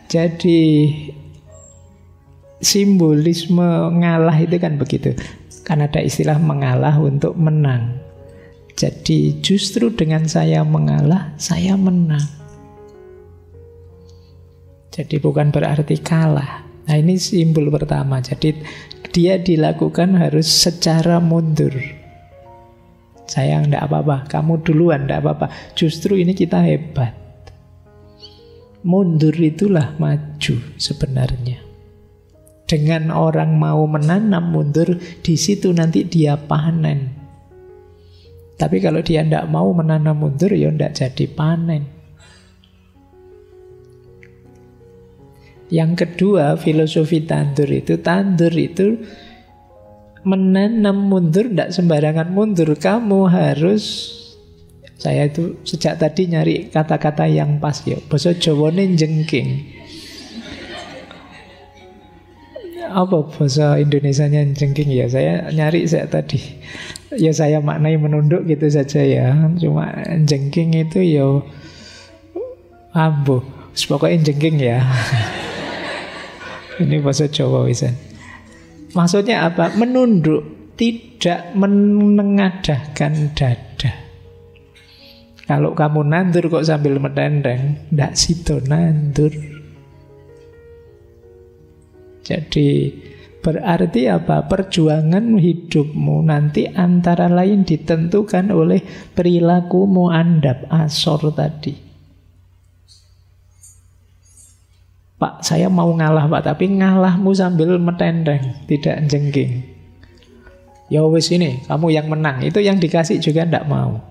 S1: Jadi simbolisme ngalah itu kan begitu. Kan ada istilah mengalah untuk menang. Jadi justru dengan saya mengalah, saya menang. Jadi bukan berarti kalah. Nah ini simbol pertama. Jadi dia dilakukan harus secara mundur. Saya enggak apa-apa, kamu duluan enggak apa-apa. Justru ini kita hebat. Mundur itulah maju sebenarnya. Dengan orang mau menanam mundur, di situ nanti dia panen. Tapi kalau dia enggak mau menanam mundur, ya enggak jadi panen. Yang kedua, filosofi tandur itu menanam mundur, tidak sembarangan mundur. Kamu harus, saya itu sejak tadi nyari kata-kata yang pas ya. Basa Jawane jengking. Apa bahasa Indonesianya jengking ya? Saya nyari sejak tadi. Ya saya maknai menunduk gitu saja ya. Cuma jengking itu ya ambo. Pokoknya jengking ya. Ini bahasa Jawa wisan. Maksudnya apa? Menunduk, tidak menengadahkan dada. Kalau kamu nandur kok sambil menendeng, ndak sido nandur. Jadi berarti apa? Perjuangan hidupmu nanti antara lain ditentukan oleh perilakumu andap asor tadi. Pak, saya mau ngalah Pak, tapi ngalahmu sambil metendeng, tidak jengking. Ya wis ini, kamu yang menang. Itu yang dikasih juga ndak mau.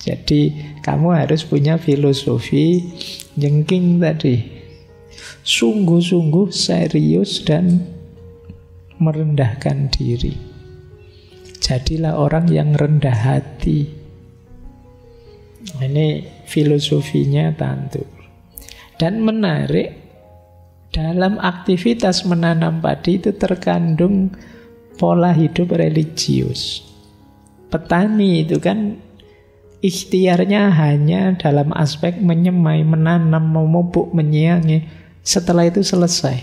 S1: Jadi kamu harus punya filosofi jengking tadi. Sungguh-sungguh serius dan merendahkan diri. Jadilah orang yang rendah hati. Ini filosofinya tandur. Dan menarik, dalam aktivitas menanam padi itu terkandung pola hidup religius. Petani itu kan ikhtiarnya hanya dalam aspek menyemai, menanam, memupuk, menyiangi. Setelah itu selesai.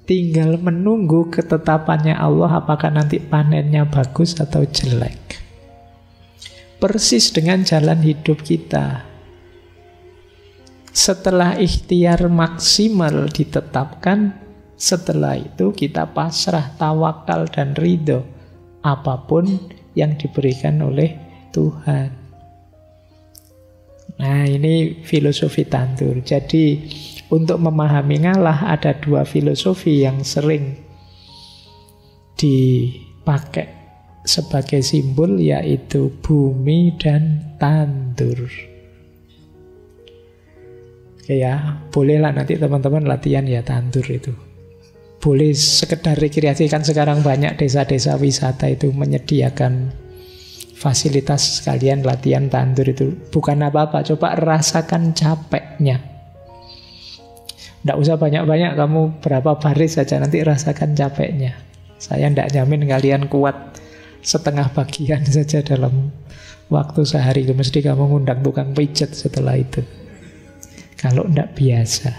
S1: Tinggal menunggu ketetapannya Allah apakah nanti panennya bagus atau jelek. Persis dengan jalan hidup kita. Setelah ikhtiar maksimal ditetapkan, setelah itu kita pasrah, tawakal dan ridho apapun yang diberikan oleh Tuhan. Nah ini filosofi tandur. Jadi untuk memahami ngalah ada dua filosofi yang sering dipakai sebagai simbol, yaitu bumi dan tandur. Oke ya, bolehlah nanti teman-teman latihan ya tandur itu. Boleh sekedar rekreasi, kan sekarang banyak desa-desa wisata itu menyediakan fasilitas sekalian latihan tandur itu. Bukan apa-apa, coba rasakan capeknya. Tidak usah banyak-banyak, kamu berapa baris saja nanti rasakan capeknya. Saya tidak jamin kalian kuat setengah bagian saja dalam waktu sehari. Mesti kamu ngundang tukang pijat setelah itu. Kalau tidak biasa.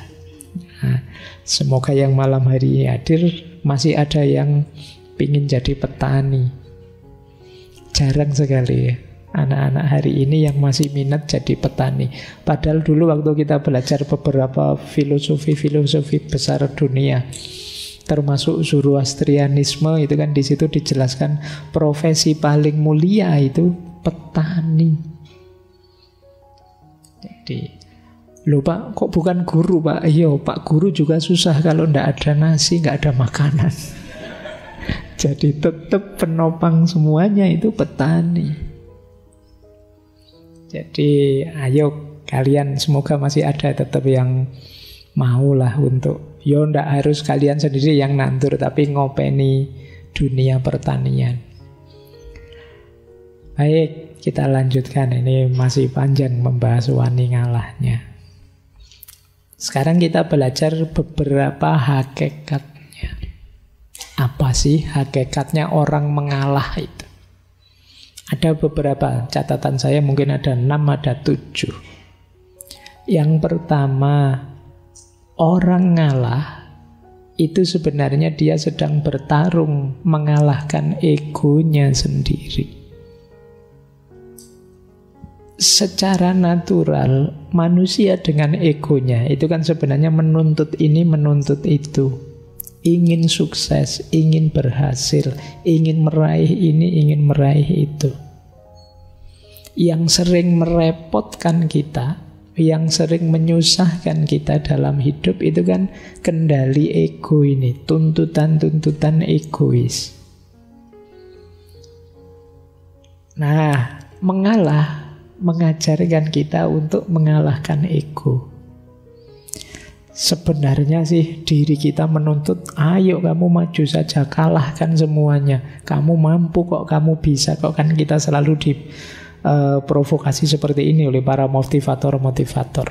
S1: Nah, semoga yang malam hari ini hadir masih ada yang pingin jadi petani. Jarang sekali ya anak-anak hari ini yang masih minat jadi petani. Padahal dulu waktu kita belajar beberapa filosofi besar dunia, termasuk Zoroastrianisme, itu kan di situ dijelaskan profesi paling mulia itu petani. Jadi loh Pak, kok bukan guru Pak? Iya Pak, guru juga susah kalau ndak ada nasi, nggak ada makanan. Jadi tetap penopang semuanya itu petani. Jadi ayo kalian, semoga masih ada tetap yang maulah untuk, yo ndak harus kalian sendiri yang nandur, tapi ngopeni dunia pertanian. Baik, kita lanjutkan. Ini masih panjang membahas wani ngalahnya. Sekarang kita belajar beberapa hakikatnya. Apa sih hakikatnya orang mengalah itu? Ada beberapa, catatan saya mungkin ada 6, ada 7. Yang pertama, orang ngalah itu sebenarnya dia sedang bertarung mengalahkan egonya sendiri. Secara natural, manusia dengan egonya itu kan sebenarnya menuntut ini, menuntut itu. Ingin sukses, ingin berhasil, ingin meraih ini, ingin meraih itu. Yang sering merepotkan kita, yang sering menyusahkan kita dalam hidup itu kan kendali ego ini, tuntutan-tuntutan egois. Nah, mengalah mengajarkan kita untuk mengalahkan ego. Sebenarnya sih diri kita menuntut, ayo kamu maju saja, kalahkan semuanya. Kamu mampu kok, kamu bisa kok, kan kita selalu di provokasi seperti ini oleh para motivator-motivator.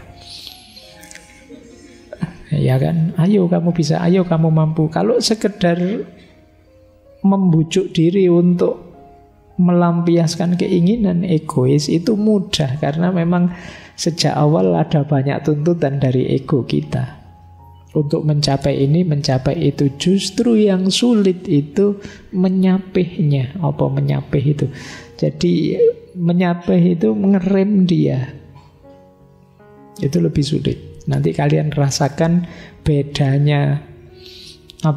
S1: Ya kan, ayo kamu bisa, ayo kamu mampu. Kalau sekedar membujuk diri untuk melampiaskan keinginan egois itu mudah, karena memang sejak awal ada banyak tuntutan dari ego kita untuk mencapai ini, mencapai itu. Justru yang sulit itu menyapihnya. Apa menyapih itu? Jadi menyapih itu mengerem dia. Itu lebih sulit. Nanti kalian rasakan bedanya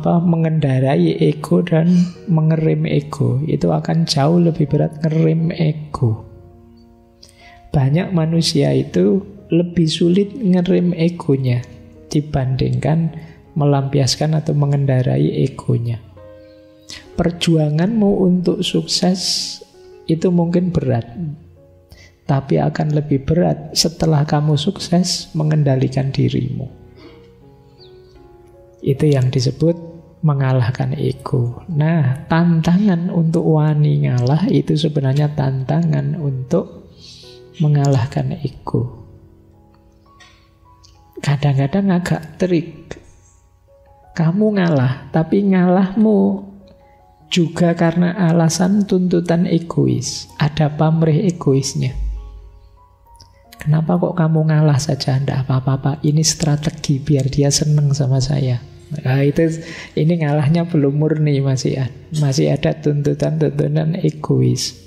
S1: mengendarai ego dan mengerem ego. Itu akan jauh lebih berat ngerem ego. Banyak manusia itu lebih sulit ngerem egonya dibandingkan melampiaskan atau mengendarai egonya. Perjuanganmu untuk sukses itu mungkin berat, tapi akan lebih berat setelah kamu sukses mengendalikan dirimu. Itu yang disebut mengalahkan ego. Nah, tantangan untuk wani ngalah itu sebenarnya tantangan untuk mengalahkan ego. Kadang-kadang agak trik. Kamu ngalah, tapi ngalahmu juga karena alasan tuntutan egois. Ada pamrih egoisnya. Kenapa kok kamu ngalah saja? Tidak apa-apa, ini strategi biar dia seneng sama saya. Nah, ini ngalahnya belum murni, masih ada tuntutan-tuntutan egois.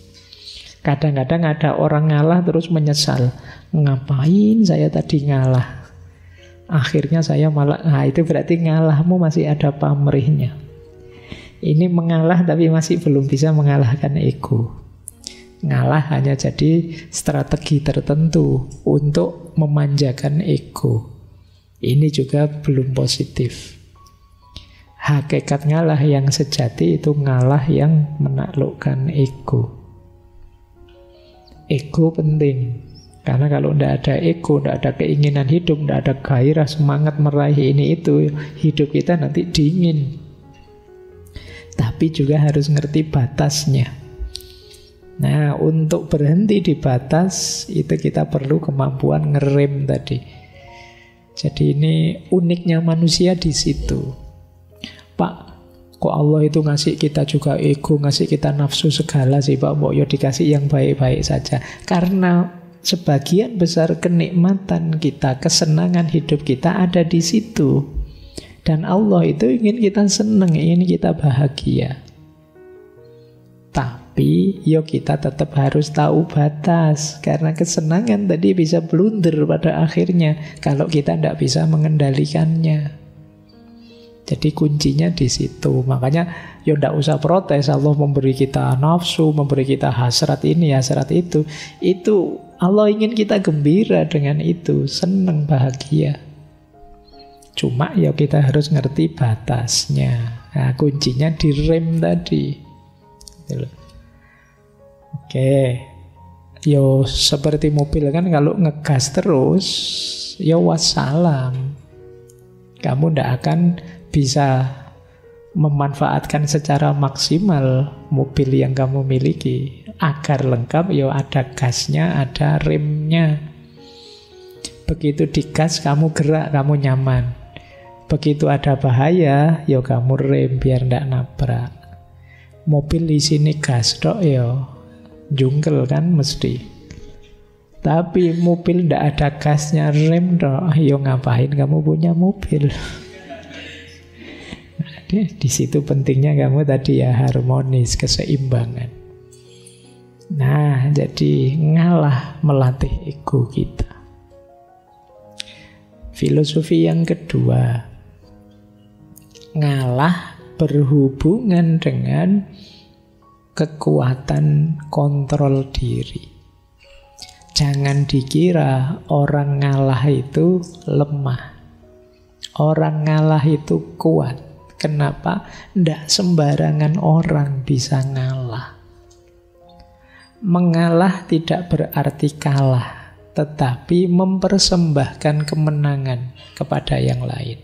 S1: Kadang-kadang ada orang ngalah terus menyesal. Ngapain saya tadi ngalah? Akhirnya saya malah, itu berarti ngalahmu masih ada pamrihnya. Ini mengalah tapi masih belum bisa mengalahkan ego. Ngalah hanya jadi strategi tertentu untuk memanjakan ego. Ini juga belum positif. Hakikat ngalah yang sejati itu ngalah yang menaklukkan ego. Ego penting. Karena kalau tidak ada ego, tidak ada keinginan hidup, tidak ada gairah, semangat meraih ini itu, hidup kita nanti dingin. Tapi juga harus ngerti batasnya. Nah, untuk berhenti di batas itu kita perlu kemampuan ngerem tadi. Jadi ini uniknya manusia di situ. Pak, kok Allah itu ngasih kita juga ego, ngasih kita nafsu segala sih Pak? Mbok yo dikasih yang baik-baik saja. Karena sebagian besar kenikmatan kita, kesenangan hidup kita ada di situ. Dan Allah itu ingin kita senang, ingin kita bahagia. Tapi kita tetap harus tahu batas. Karena kesenangan tadi bisa blunder pada akhirnya kalau kita tidak bisa mengendalikannya. Jadi kuncinya di situ. Makanya tidak usah protes. Allah memberi kita nafsu, memberi kita hasrat ini, hasrat itu. Itu Allah ingin kita gembira dengan itu, senang, bahagia. Cuma kita harus ngerti batasnya. Nah, kuncinya di rem tadi. Oke. Seperti mobil kan, kalau ngegas terus, wassalam. Kamu tidak akan bisa memanfaatkan secara maksimal mobil yang kamu miliki. Agar lengkap, ada gasnya, ada remnya. Begitu digas, kamu gerak, kamu nyaman. Begitu ada bahaya, kamu rem biar tidak nabrak. Mobil di sini gas tok jungkel kan mesti. Tapi mobil tidak ada gasnya, rem tok, ngapain kamu punya mobil? Di situ pentingnya kamu tadi ya, harmonis, keseimbangan. Nah, jadi ngalah melatih ego kita. Filosofi yang kedua, ngalah berhubungan dengan kekuatan kontrol diri. Jangan dikira orang ngalah itu lemah. Orang ngalah itu kuat. Kenapa? Tidak sembarangan orang bisa ngalah. Mengalah tidak berarti kalah, tetapi mempersembahkan kemenangan kepada yang lain.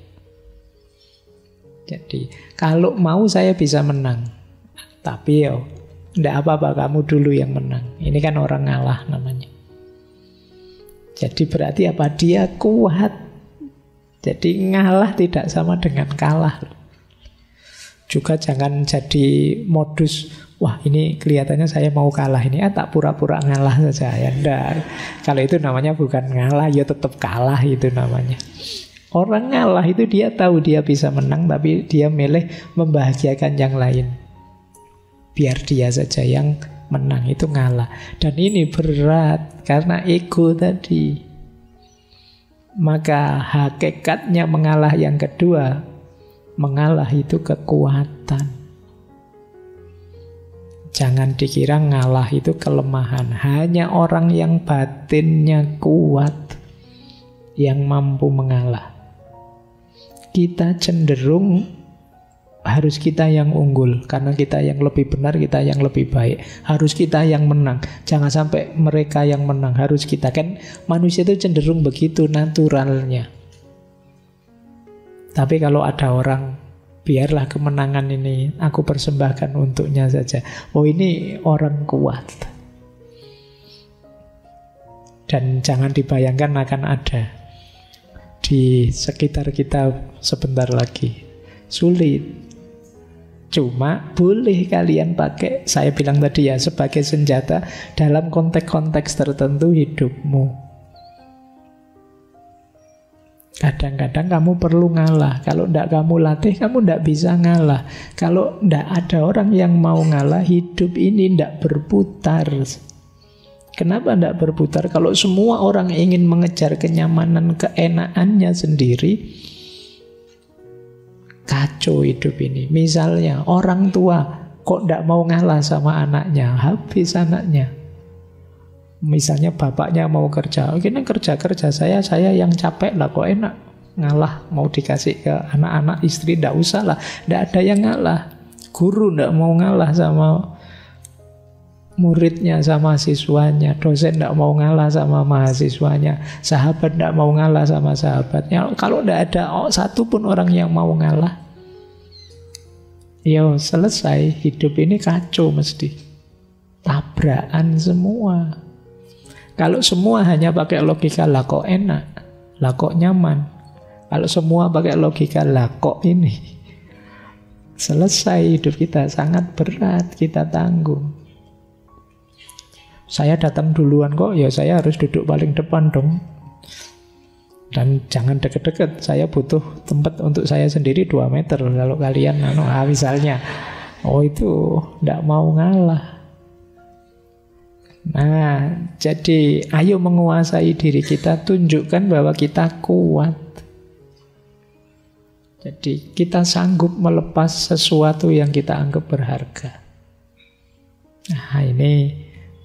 S1: Jadi, kalau mau saya bisa menang. Tapi tidak apa-apa, kamu dulu yang menang. Ini kan orang ngalah namanya. Jadi berarti apa? Dia kuat. Jadi ngalah tidak sama dengan kalah. Juga jangan jadi modus, wah ini kelihatannya saya mau kalah ini, tak pura-pura ngalah saja. Ya enggak. Kalau itu namanya bukan ngalah, ya tetap kalah itu namanya. Orang ngalah itu dia tahu dia bisa menang, tapi dia milih membahagiakan yang lain. Biar dia saja yang menang, itu ngalah. Dan ini berat karena ego tadi. Maka hakikatnya mengalah yang kedua, mengalah itu kekuatan. Jangan dikira ngalah itu kelemahan. Hanya orang yang batinnya kuat yang mampu mengalah. Kita cenderung harus kita yang unggul, karena kita yang lebih benar, kita yang lebih baik. Harus kita yang menang. Jangan sampai mereka yang menang, harus kita. Kan manusia itu cenderung begitu naturalnya. Tapi kalau ada orang, biarlah kemenangan ini aku persembahkan untuknya saja. Oh, ini orang kuat. Dan jangan dibayangkan akan ada di sekitar kita sebentar lagi. Sulit. Cuma boleh kalian pakai, saya bilang tadi ya, sebagai senjata dalam konteks-konteks tertentu hidupmu. Kadang-kadang kamu perlu ngalah. Kalau tidak kamu latih, kamu tidak bisa ngalah. Kalau tidak ada orang yang mau ngalah, hidup ini tidak berputar. Kenapa tidak berputar? Kalau semua orang ingin mengejar kenyamanan, keenakannya sendiri, kacau hidup ini. Misalnya orang tua kok tidak mau ngalah sama anaknya, habis anaknya. Misalnya bapaknya mau kerja, ini kerja saya yang capek lah, kok enak ngalah, mau dikasih ke anak-anak, istri tidak usah lah, tidak ada yang ngalah. Guru tidak mau ngalah sama muridnya, sama siswanya. Dosen tidak mau ngalah sama mahasiswanya. Sahabat tidak mau ngalah sama sahabatnya. Kalau tidak ada satu pun orang yang mau ngalah, ya selesai. Hidup ini kacau mesti. Tabrakan semua. Kalau semua hanya pakai logika, lah kok enak, lah kok nyaman. Kalau semua pakai logika, lah kok ini, selesai hidup kita. Sangat berat kita tanggung. Saya datang duluan kok, ya saya harus duduk paling depan dong. Dan jangan deket-deket, saya butuh tempat untuk saya sendiri 2 meter. Kalau kalian misalnya, itu tidak mau ngalah. Nah, jadi ayo menguasai diri kita, tunjukkan bahwa kita kuat. Jadi kita sanggup melepas sesuatu yang kita anggap berharga. Nah, ini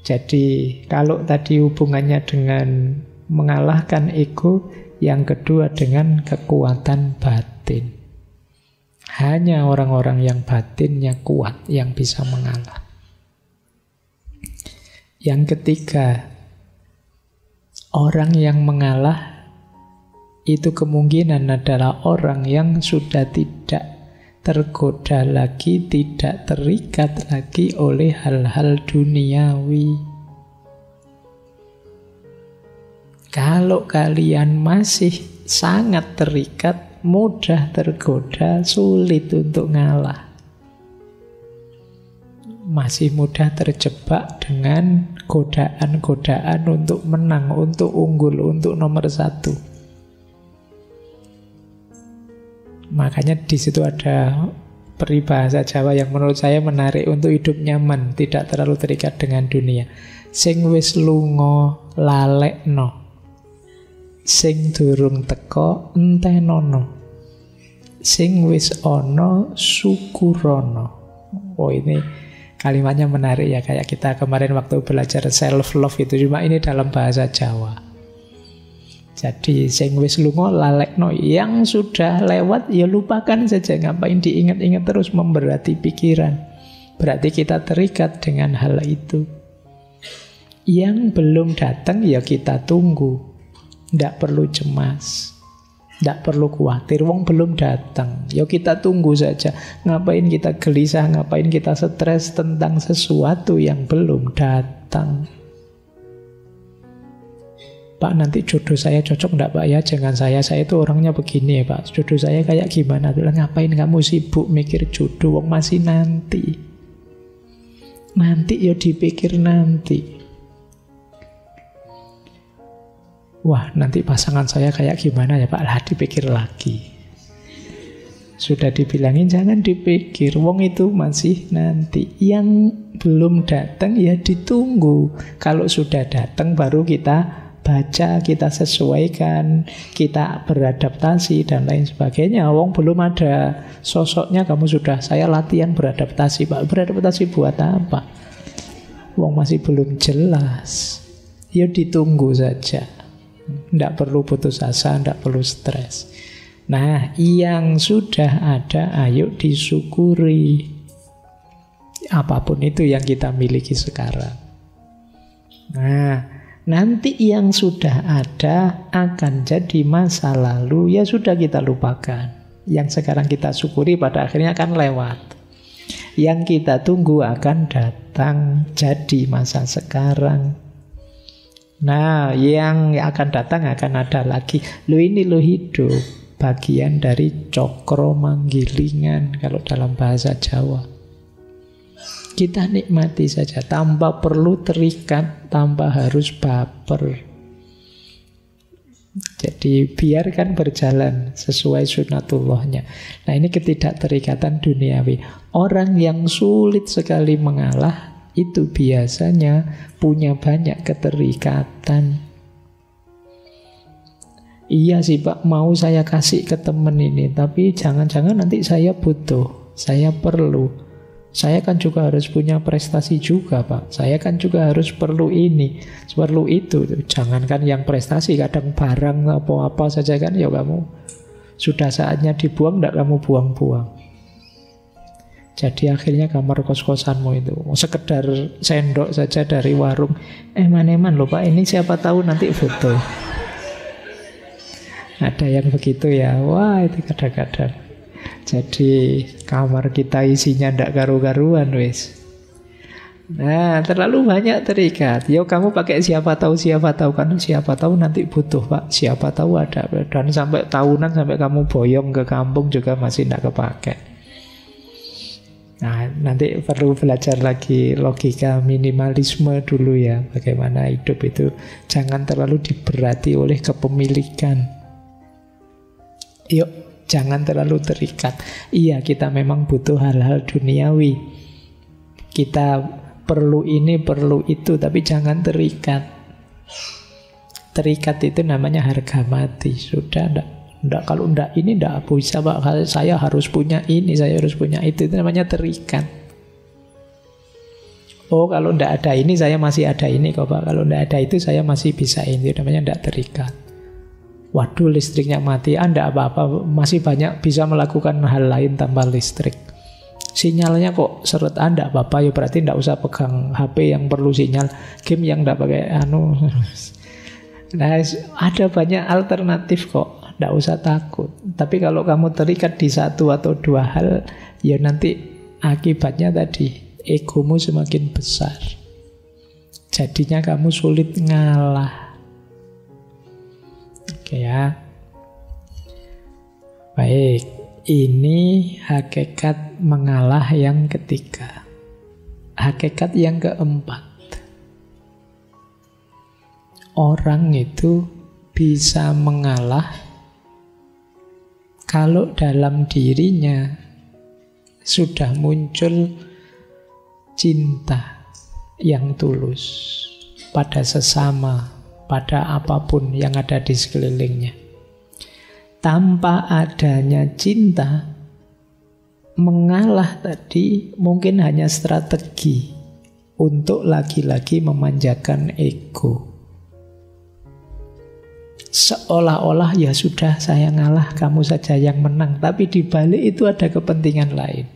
S1: jadi kalau tadi hubungannya dengan mengalahkan ego, yang kedua dengan kekuatan batin. Hanya orang-orang yang batinnya kuat yang bisa mengalah. Yang ketiga, orang yang mengalah itu kemungkinan adalah orang yang sudah tidak tergoda lagi, tidak terikat lagi oleh hal-hal duniawi. Kalau kalian masih sangat terikat, mudah tergoda, sulit untuk ngalah. Masih mudah terjebak dengan godaan-godaan untuk menang, untuk unggul, untuk nomor 1. Makanya di situ ada peribahasa Jawa yang menurut saya menarik untuk hidup nyaman, tidak terlalu terikat dengan dunia. Sing wis lunga lalekno, sing durung teka entenono, sing wis ana syukurono. Oh, ini kalimatnya menarik ya, kayak kita kemarin waktu belajar self love itu, cuma ini dalam bahasa Jawa. Jadi sing wis lunga lalekno, yang sudah lewat ya lupakan saja, ngapain diingat-ingat terus memberati pikiran. Berarti kita terikat dengan hal itu. Yang belum datang ya kita tunggu. Tidak perlu cemas, tidak perlu khawatir, wong belum datang. Ya kita tunggu saja. Ngapain kita gelisah, ngapain kita stres tentang sesuatu yang belum datang. Pak, nanti jodoh saya cocok enggak Pak ya? Jangan saya itu orangnya begini ya Pak. Jodoh saya kayak gimana? Ngapain kamu sibuk mikir jodoh? Wong masih nanti. Nanti ya dipikir nanti. Wah, nanti pasangan saya kayak gimana ya Pak? Lah dipikir lagi. Sudah dibilangin jangan dipikir. Wong itu masih nanti. Yang belum datang ya ditunggu. Kalau sudah datang baru kita baca, kita sesuaikan, kita beradaptasi dan lain sebagainya. Wong belum ada sosoknya kamu sudah, saya latihan beradaptasi Pak. Beradaptasi buat apa? Wong masih belum jelas. Ya ditunggu saja. Tidak perlu putus asa, tidak perlu stres. Nah, yang sudah ada ayo disyukuri. Apapun itu yang kita miliki sekarang. Nah, nanti yang sudah ada akan jadi masa lalu, ya sudah kita lupakan. Yang sekarang kita syukuri pada akhirnya akan lewat. Yang kita tunggu akan datang jadi masa sekarang. Nah, yang akan datang akan ada lagi. Ini hidup, bagian dari cokro manggilingan kalau dalam bahasa Jawa. Kita nikmati saja tanpa perlu terikat, tanpa harus baper. Jadi biarkan berjalan sesuai sunatullahnya. Nah, ini ketidakterikatan duniawi. Orang yang sulit sekali mengalah itu biasanya punya banyak keterikatan. Iya sih Pak, mau saya kasih ke teman ini, tapi jangan-jangan nanti saya butuh, saya perlu. Saya kan juga harus punya prestasi juga Pak. Saya kan juga harus perlu ini, perlu itu. Jangankan yang prestasi, kadang barang apa-apa saja kan ya kamu sudah saatnya dibuang, tidak kamu buang-buang. Jadi akhirnya kamar kos-kosanmu itu sekedar sendok saja dari warung. Eman-eman loh Pak, ini siapa tahu nanti foto. Ada yang begitu ya. Wah, itu kadang-kadang. Jadi kamar kita isinya ndak karu-karuan wis. Nah, terlalu banyak terikat. Yo kamu pakai siapa tahu kan, siapa tahu nanti butuh Pak, siapa tahu ada. Dan sampai tahunan, sampai kamu boyong ke kampung juga masih ndak kepake. Nah, nanti perlu belajar lagi logika minimalisme dulu ya. Bagaimana hidup itu jangan terlalu diberati oleh kepemilikan. Yuk, jangan terlalu terikat. Iya, kita memang butuh hal-hal duniawi. Kita perlu ini, perlu itu, tapi jangan terikat. Terikat itu namanya harga mati. Sudah, enggak, kalau enggak ini enggak bisa Pak. Saya harus punya ini, saya harus punya itu namanya terikat. Oh, kalau enggak ada ini saya masih ada ini kok Pak. Kalau enggak ada itu saya masih bisa ini, namanya enggak terikat. Waduh, listriknya mati, enggak apa-apa, masih banyak bisa melakukan hal lain tanpa listrik. Sinyalnya kok seret, enggak apa-apa, ya berarti enggak usah pegang HP yang perlu sinyal, game yang enggak pakai Nah, ada banyak alternatif kok. Tidak usah takut. Tapi kalau kamu terikat di satu atau dua hal, ya nanti akibatnya tadi egomu semakin besar. Jadinya kamu sulit ngalah. Oke ya. Baik, ini hakikat mengalah yang ketiga. Hakikat yang keempat. Orang itu bisa mengalah kalau dalam dirinya sudah muncul cinta yang tulus pada sesama, pada apapun yang ada di sekelilingnya. Tanpa adanya cinta, mengalah tadi mungkin hanya strategi untuk lagi-lagi memanjakan ego. Seolah-olah ya sudah, saya ngalah, kamu saja yang menang. Tapi di balik itu ada kepentingan lain.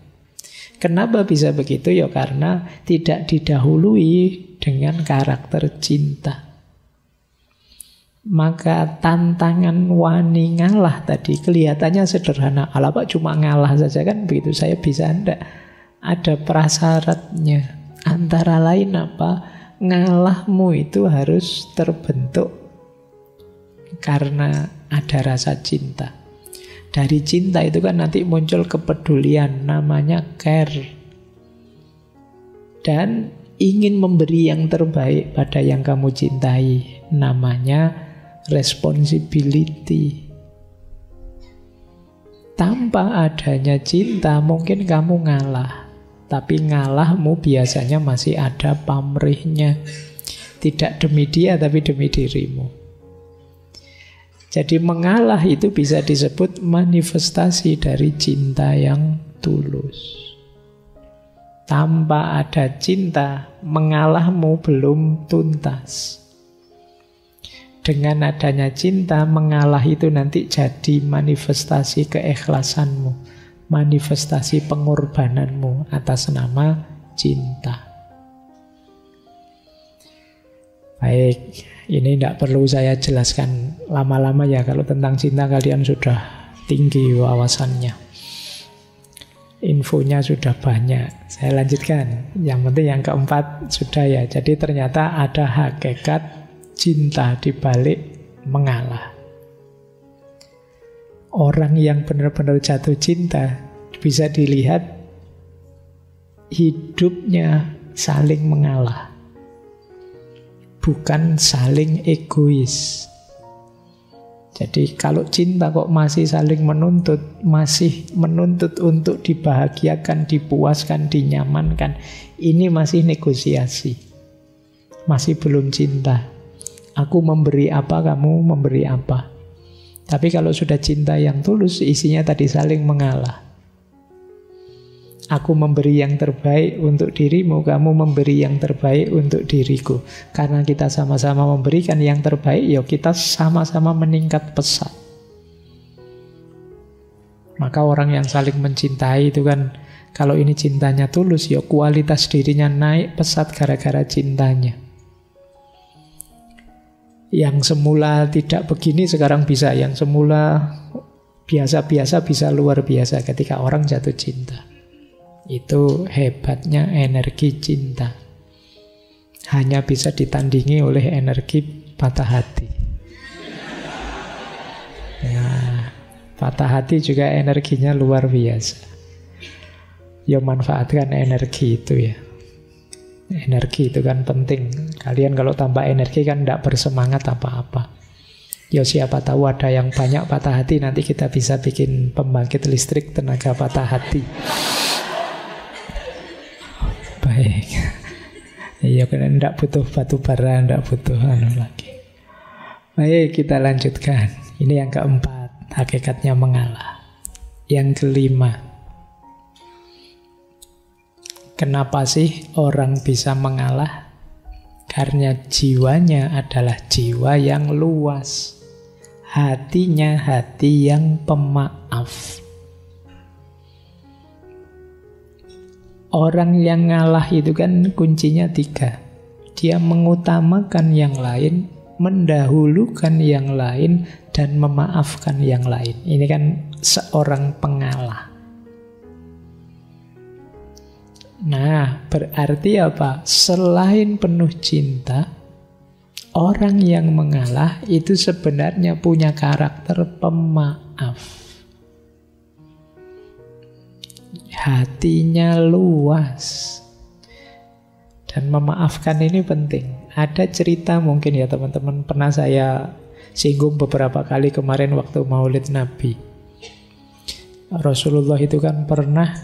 S1: Kenapa bisa begitu? Ya karena tidak didahului dengan karakter cinta. Maka tantangan wani ngalah tadi kelihatannya sederhana. Alah Pak, cuma ngalah saja kan begitu, saya bisa. Enggak. Ada prasyaratnya. Antara lain apa? Ngalahmu itu harus terbentuk karena ada rasa cinta. Dari cinta itu kan nanti muncul kepedulian, namanya care. Dan ingin memberi yang terbaik pada yang kamu cintai, namanya responsibility. Tanpa adanya cinta mungkin kamu ngalah, tapi ngalahmu biasanya masih ada pamrihnya. Tidak demi dia tapi demi dirimu. Jadi mengalah itu bisa disebut manifestasi dari cinta yang tulus. Tanpa ada cinta, mengalahmu belum tuntas. Dengan adanya cinta, mengalah itu nanti jadi manifestasi keikhlasanmu, manifestasi pengorbananmu atas nama cinta. Baik, ini tidak perlu saya jelaskan lama-lama ya. Kalau tentang cinta kalian sudah tinggi wawasannya, infonya sudah banyak. Saya lanjutkan. Yang penting yang keempat sudah ya. Jadi ternyata ada hakikat cinta di balik mengalah. Orang yang benar-benar jatuh cinta bisa dilihat hidupnya saling mengalah, bukan saling egois. Jadi kalau cinta kok masih saling menuntut, masih menuntut untuk dibahagiakan, dipuaskan, dinyamankan, ini masih negosiasi, masih belum cinta. Aku memberi apa, kamu memberi apa. Tapi kalau sudah cinta yang tulus, isinya tadi saling mengalah. Aku memberi yang terbaik untuk dirimu, kamu memberi yang terbaik untuk diriku. Karena kita sama-sama memberikan yang terbaik, ya kita sama-sama meningkat pesat. Maka orang yang saling mencintai itu kan, kalau ini cintanya tulus, ya kualitas dirinya naik pesat gara-gara cintanya. Yang semula tidak begini sekarang bisa, yang semula biasa-biasa bisa luar biasa ketika orang jatuh cinta. Itu hebatnya energi cinta. Hanya bisa ditandingi oleh energi patah hati. Ya, patah hati juga energinya luar biasa. Ya manfaatkan energi itu ya. Energi itu kan penting. Kalian kalau tambah energi kan tidak bersemangat apa-apa. Ya siapa tahu ada yang banyak patah hati, nanti kita bisa bikin pembangkit listrik tenaga patah hati. Baik. Iya kan tidak butuh batu bara, tidak butuh lagi. Baik, kita lanjutkan. Ini yang keempat, hakikatnya mengalah. Yang kelima, kenapa sih orang bisa mengalah? Karena jiwanya adalah jiwa yang luas. Hatinya hati yang pemaaf. Orang yang ngalah itu kan kuncinya 3. Dia mengutamakan yang lain, mendahulukan yang lain, dan memaafkan yang lain. Ini kan seorang pengalah. Nah, berarti apa? Selain penuh cinta, orang yang mengalah itu sebenarnya punya karakter pemaaf. Hatinya luas. Dan memaafkan ini penting. Ada cerita mungkin ya teman-teman, pernah saya singgung beberapa kali kemarin waktu Maulid Nabi. Rasulullah itu kan pernah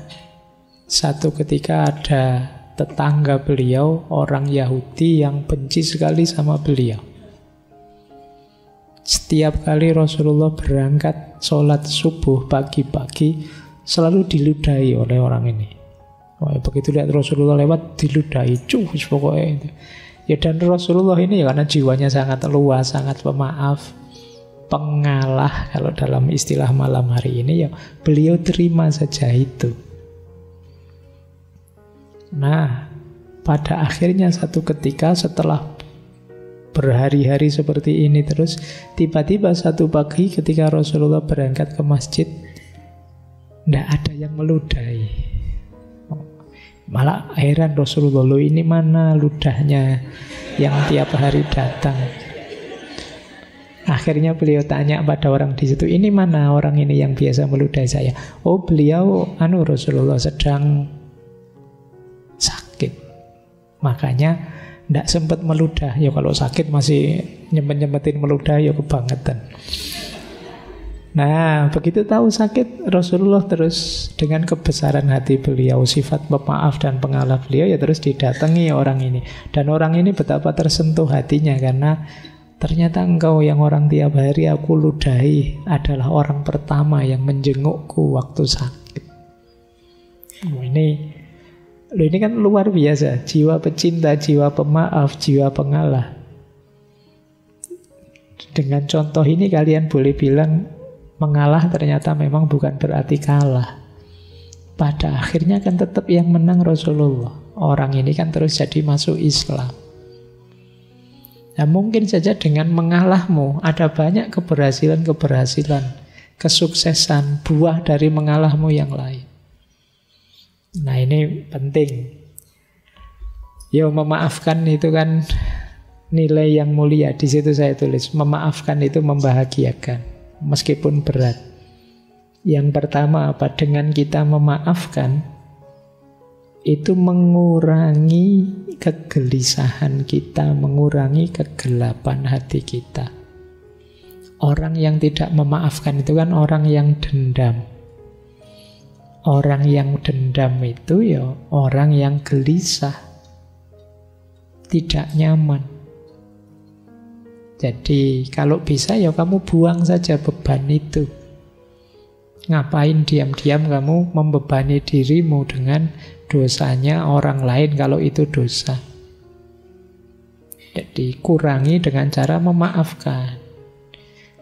S1: Satu ketika ada tetangga beliau, orang Yahudi yang benci sekali sama beliau. Setiap kali Rasulullah berangkat sholat subuh pagi-pagi, selalu diludahi oleh orang ini. Begitu lihat Rasulullah lewat, diludahi, cus pokoknya itu. Ya, dan Rasulullah ini ya, karena jiwanya sangat luas, sangat pemaaf, pengalah, kalau dalam istilah malam hari ini, ya beliau terima saja itu. Nah, pada akhirnya satu ketika setelah berhari-hari seperti ini terus, tiba-tiba satu pagi ketika Rasulullah berangkat ke masjid, tidak ada yang meludahi. Malah heran Rasulullah, loh ini mana ludahnya yang tiap hari datang. Akhirnya beliau tanya pada orang di situ, ini mana orang ini yang biasa meludahi saya? Oh, beliau Rasulullah sedang sakit, makanya tidak sempat meludah. Ya kalau sakit masih nyempet-nyempetin meludah, ya kebangetan. Nah, begitu tahu sakit, Rasulullah terus dengan kebesaran hati beliau, sifat pemaaf dan pengalah beliau, ya terus didatangi orang ini. Dan orang ini betapa tersentuh hatinya, karena ternyata engkau yang orang tiap hari aku ludahi adalah orang pertama yang menjengukku waktu sakit. Ini kan luar biasa, jiwa pecinta, jiwa pemaaf, jiwa pengalah. Dengan contoh ini kalian boleh bilang mengalah ternyata memang bukan berarti kalah. Pada akhirnya kan tetap yang menang Rasulullah. Orang ini kan terus jadi masuk Islam. Nah, mungkin saja dengan mengalahmu ada banyak keberhasilan-keberhasilan, kesuksesan, buah dari mengalahmu yang lain. Nah, ini penting. Ya, memaafkan itu kan nilai yang mulia. Di situ saya tulis, memaafkan itu membahagiakan, meskipun berat. Yang pertama apa? Dengan kita memaafkan, itu mengurangi kegelisahan kita, mengurangi kegelapan hati kita. Orang yang tidak memaafkan itu kan orang yang dendam. Orang yang dendam itu ya orang yang gelisah, tidak nyaman. Jadi kalau bisa ya kamu buang saja beban itu. Ngapain diam-diam kamu membebani dirimu dengan dosanya orang lain kalau itu dosa. Jadi kurangi dengan cara memaafkan.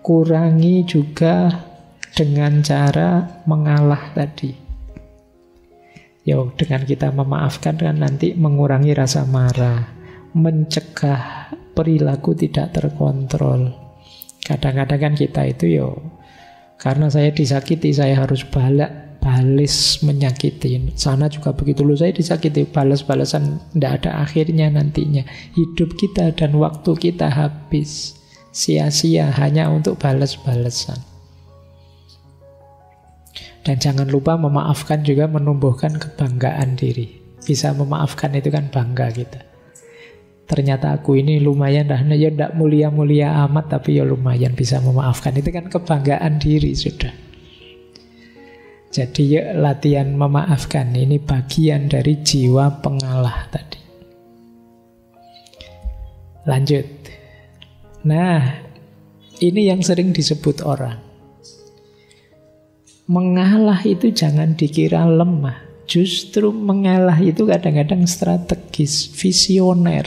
S1: Kurangi juga dengan cara mengalah tadi. Yo, dengan kita memaafkan kan nanti mengurangi rasa marah, mencegah perilaku tidak terkontrol. Kadang-kadang kan kita itu karena saya disakiti, saya harus balas menyakiti. Sana juga begitu, loh saya disakiti, balas-balasan tidak ada akhirnya nantinya. Hidup kita dan waktu kita habis sia-sia hanya untuk balas-balasan. Dan jangan lupa memaafkan juga menumbuhkan kebanggaan diri. Bisa memaafkan itu kan bangga kita. Ternyata aku ini lumayan dah, ya tidak mulia-mulia amat, tapi ya lumayan bisa memaafkan. Itu kan kebanggaan diri sudah. Jadi ya latihan memaafkan, ini bagian dari jiwa pengalah tadi. Lanjut. Nah, ini yang sering disebut orang. Mengalah itu jangan dikira lemah. Justru mengalah itu kadang-kadang strategis, visioner.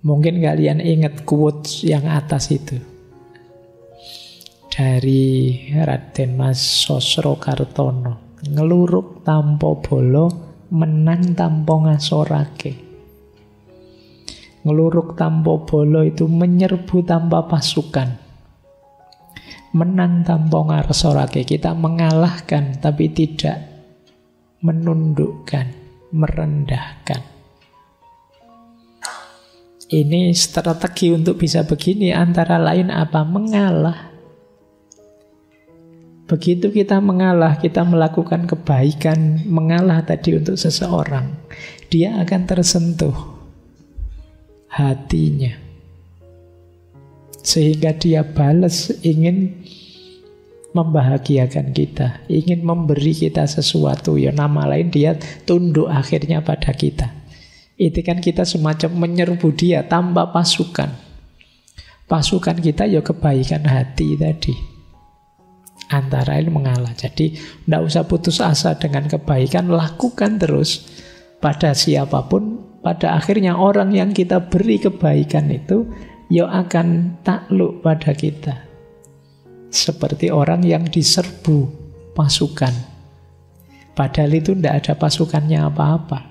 S1: Mungkin kalian ingat quotes yang atas itu. Dari Raden Mas Sosrokartono. Ngeluruk tanpa bolo, menang tanpa ngasorake. Ngeluruk tanpa bolo itu menyerbu tanpa pasukan. Menang tanpa ngasorake, kita mengalahkan tapi tidak menundukkan, merendahkan. Ini strategi untuk bisa begini antara lain apa? Mengalah. Begitu kita mengalah, kita melakukan kebaikan, mengalah tadi untuk seseorang, dia akan tersentuh hatinya. Sehingga dia balas ingin membahagiakan kita, ingin memberi kita sesuatu. Ya nama lain dia tunduk akhirnya pada kita. Itu kan kita semacam menyerbu dia tanpa pasukan. Pasukan kita ya kebaikan hati tadi. Antara lain mengalah. Jadi tidak usah putus asa dengan kebaikan, lakukan terus pada siapapun. Pada akhirnya orang yang kita beri kebaikan itu ya akan takluk pada kita. Seperti orang yang diserbu pasukan. Padahal itu tidak ada pasukannya apa-apa.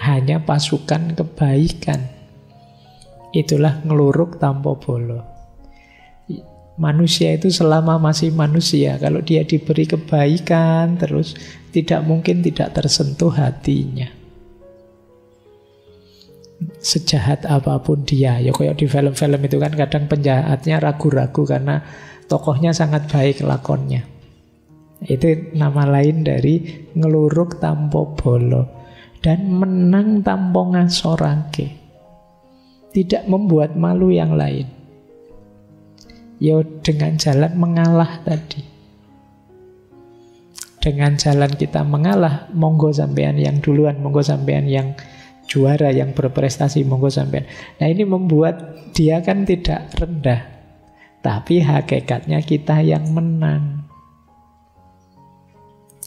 S1: Hanya pasukan kebaikan. Itulah ngeluruk tanpa bolo. Manusia itu selama masih manusia, kalau dia diberi kebaikan terus, tidak mungkin tidak tersentuh hatinya. Sejahat apapun dia, ya kayak di film-film itu kan kadang penjahatnya ragu-ragu karena tokohnya sangat baik lakonnya. Itu nama lain dari ngeluruk tanpa bolo. Dan menang tanpa ngasorake. Tidak membuat malu yang lain. Ya dengan jalan mengalah tadi. Dengan jalan kita mengalah, monggo sampean yang duluan, monggo sampean yang juara, yang berprestasi, monggo sampean. Nah ini membuat dia kan tidak rendah, tapi hakikatnya kita yang menang.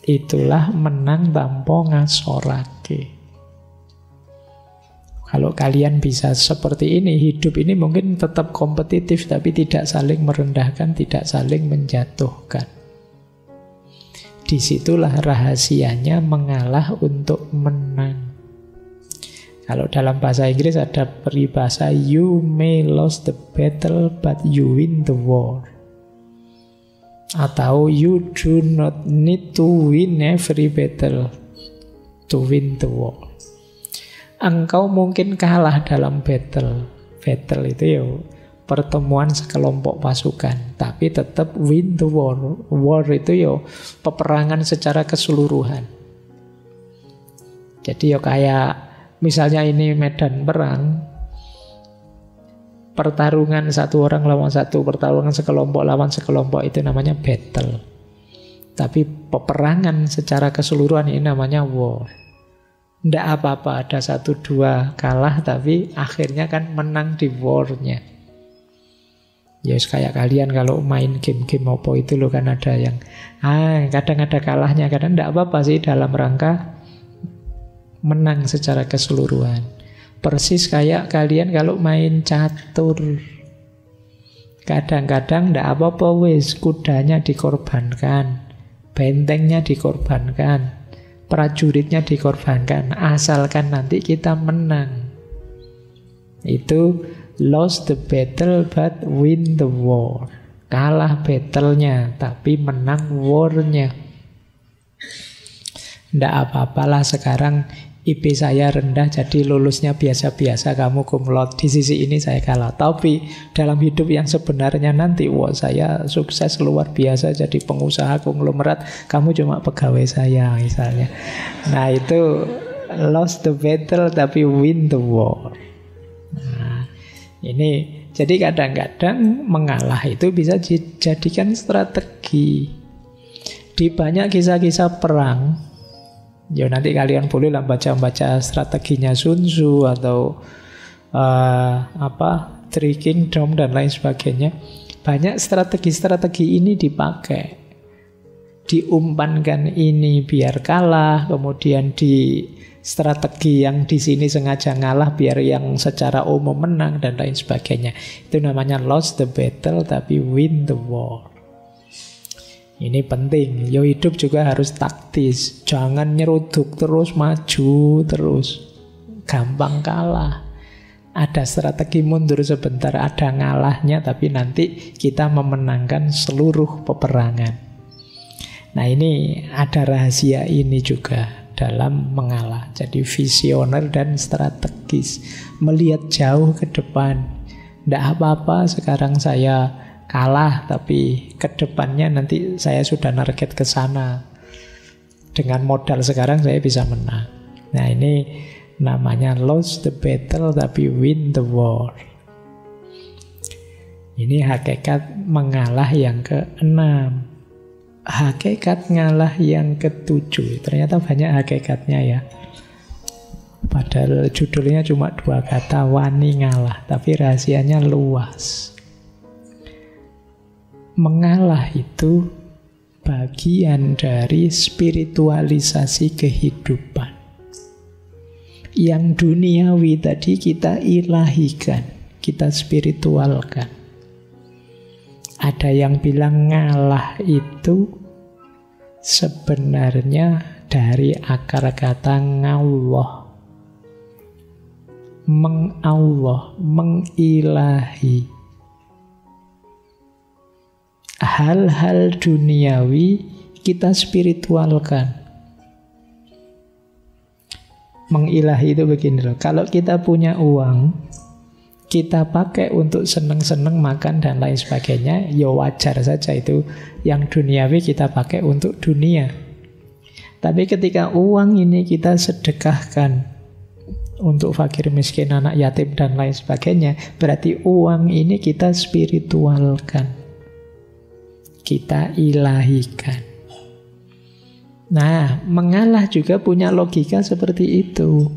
S1: Itulah menang tanpa ngasorake. Kalau kalian bisa seperti ini, hidup ini mungkin tetap kompetitif, tapi tidak saling merendahkan, tidak saling menjatuhkan. Disitulah rahasianya mengalah untuk menang. Kalau dalam bahasa Inggris ada peribahasa, you may lose the battle, but you win the war. Atau you do not need to win every battle to win the war. Engkau mungkin kalah dalam battle. Battle itu ya pertemuan sekelompok pasukan, tapi tetap win the war. War itu ya peperangan secara keseluruhan. Jadi ya kayak misalnya ini medan perang, pertarungan satu orang lawan satu, pertarungan sekelompok lawan sekelompok, itu namanya battle. Tapi peperangan secara keseluruhan ini namanya war. Tidak apa-apa ada 1-2 kalah, tapi akhirnya kan menang di war-nya. Ya kayak kalian kalau main game-game apa itu loh, kan ada yang kadang ada kalahnya, kadang tidak apa-apa sih, dalam rangka menang secara keseluruhan. Persis kayak kalian kalau main catur, kadang-kadang tidak apa-apa wis, kudanya dikorbankan, bentengnya dikorbankan, prajuritnya dikorbankan, asalkan nanti kita menang. Itu lost the battle but win the war. Kalah battle-nya tapi menang war-nya. Nggak apa-apalah sekarang IP saya rendah jadi lulusnya biasa-biasa, kamu cum laude, di sisi ini saya kalah. Tapi dalam hidup yang sebenarnya nanti, wah saya sukses luar biasa jadi pengusaha konglomerat, kamu cuma pegawai saya misalnya. Nah itu lost the battle tapi win the war. Nah ini jadi kadang-kadang mengalah itu bisa dijadikan strategi. Di banyak kisah-kisah perang, ya nanti kalian bolehlah baca-baca strateginya Sun Tzu atau Three Kingdom dan lain sebagainya. Banyak strategi-strategi ini dipakai. Diumpankan ini biar kalah, kemudian di strategi yang di sini sengaja ngalah biar yang secara umum menang dan lain sebagainya. Itu namanya lost the battle tapi win the war. Ini penting, yo hidup juga harus taktis. Jangan nyeruduk terus, maju terus. Gampang kalah. Ada strategi mundur sebentar, ada ngalahnya, tapi nanti kita memenangkan seluruh peperangan. Nah ini ada rahasia ini juga dalam mengalah. Jadi visioner dan strategis. Melihat jauh ke depan. Tidak apa-apa sekarang saya kalah, tapi ke depannya nanti saya sudah target ke sana. Dengan modal sekarang saya bisa menang. Nah ini namanya lost the battle tapi win the war. Ini hakikat mengalah yang keenam. Hakikat ngalah yang ketujuh. Ternyata banyak hakikatnya ya. Padahal judulnya cuma 2 kata, wani ngalah. Tapi rahasianya luas. Mengalah itu bagian dari spiritualisasi kehidupan. Yang duniawi tadi kita ilahikan, kita spiritualkan. Ada yang bilang ngalah itu sebenarnya dari akar kata ngallah. Mengallah, mengilahi. Hal-hal duniawi kita spiritualkan. Mengilahi itu begini loh. Kalau kita punya uang, kita pakai untuk seneng-seneng makan dan lain sebagainya, ya wajar saja itu. Yang duniawi kita pakai untuk dunia. Tapi ketika uang ini kita sedekahkan untuk fakir miskin, anak yatim dan lain sebagainya, berarti uang ini kita spiritualkan, kita ilahikan. Nah, mengalah juga punya logika seperti itu.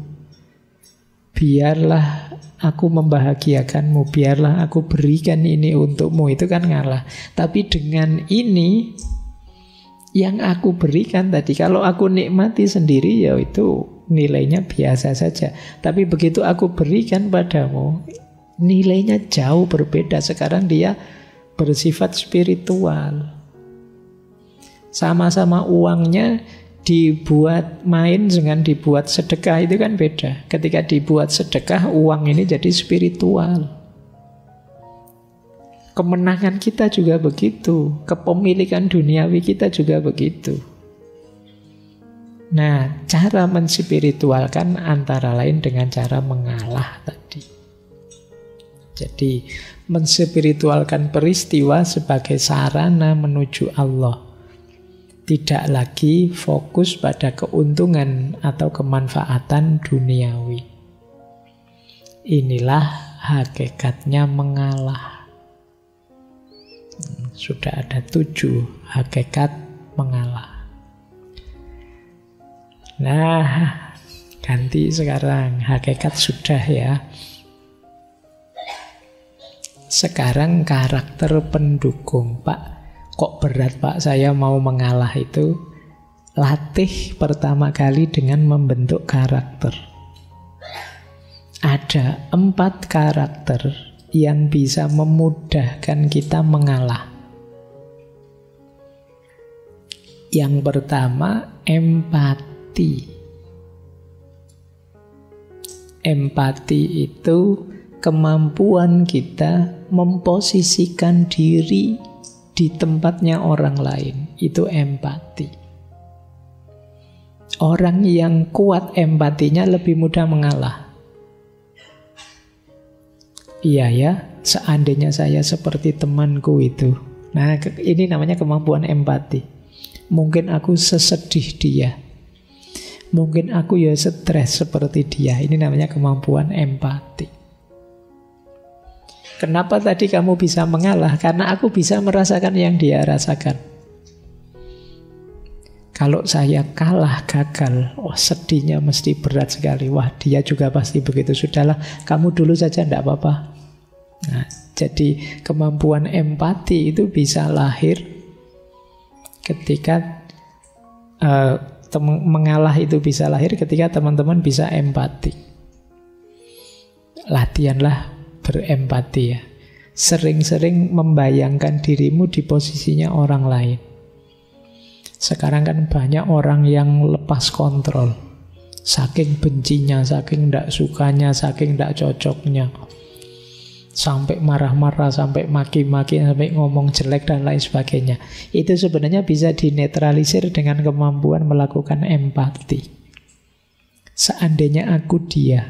S1: Biarlah aku membahagiakanmu, biarlah aku berikan ini untukmu, itu kan ngalah. Tapi dengan ini yang aku berikan tadi, kalau aku nikmati sendiri ya itu nilainya biasa saja. Tapi begitu aku berikan padamu, nilainya jauh berbeda. Sekarang dia bersifat spiritual. Sama-sama uangnya dibuat main dengan dibuat sedekah itu kan beda. Ketika dibuat sedekah, uang ini jadi spiritual. Kemenangan kita juga begitu, kepemilikan duniawi kita juga begitu. Nah, cara menspiritualkan antara lain dengan cara mengalah tadi. Jadi, menspiritualkan peristiwa sebagai sarana menuju Allah. Tidak lagi fokus pada keuntungan atau kemanfaatan duniawi. Inilah hakikatnya mengalah. Sudah ada 7 hakikat mengalah. Nah, ganti sekarang. Hakikat sudah ya. Sekarang karakter pendukung, Pak. Kok berat Pak saya mau mengalah itu? Latih pertama kali dengan membentuk karakter. Ada 4 karakter yang bisa memudahkan kita mengalah. Yang pertama, empati. Empati itu kemampuan kita memposisikan diri di tempatnya orang lain. Itu empati. Orang yang kuat empatinya lebih mudah mengalah. Iya ya, seandainya saya seperti temanku itu. Nah, ini namanya kemampuan empati. Mungkin aku sesedih dia. Mungkin aku ya stres seperti dia. Ini namanya kemampuan empati. Kenapa tadi kamu bisa mengalah? Karena aku bisa merasakan yang dia rasakan. Kalau saya kalah, gagal, sedihnya mesti berat sekali. Wah, dia juga pasti begitu. Sudahlah, kamu dulu saja, tidak apa-apa. Nah, jadi kemampuan empati itu bisa lahir ketika mengalah itu bisa lahir ketika teman-teman bisa empati. Latihanlah berempati ya. Sering-sering membayangkan dirimu di posisinya orang lain. Sekarang kan banyak orang yang lepas kontrol. Saking bencinya, saking tidak sukanya, saking tidak cocoknya. Sampai marah-marah, sampai maki-maki, sampai ngomong jelek dan lain sebagainya. Itu sebenarnya bisa dinetralisir dengan kemampuan melakukan empati. Seandainya aku dia,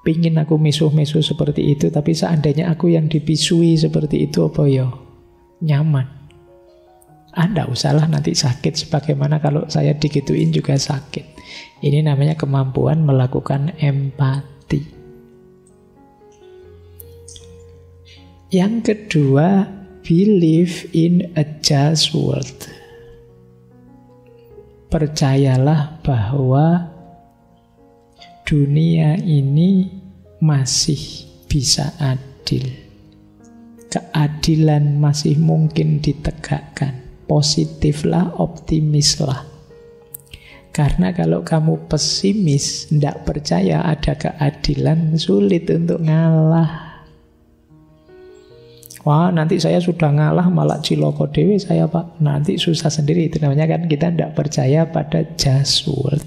S1: pingin aku misuh-misuh seperti itu, tapi seandainya aku yang dipisui seperti itu, apa ya? Nyaman. Nggak usahlah nanti sakit, sebagaimana kalau saya digituin juga sakit. Ini namanya kemampuan melakukan empati. Yang kedua, believe in a just world. Percayalah bahwa dunia ini masih bisa adil. Keadilan masih mungkin ditegakkan. Positiflah, optimislah. Karena kalau kamu pesimis, tidak percaya ada keadilan, sulit untuk ngalah. Wah, nanti saya sudah ngalah malah ciloko dewe saya Pak. Nanti susah sendiri. Itu namanya kan kita tidak percaya pada just world.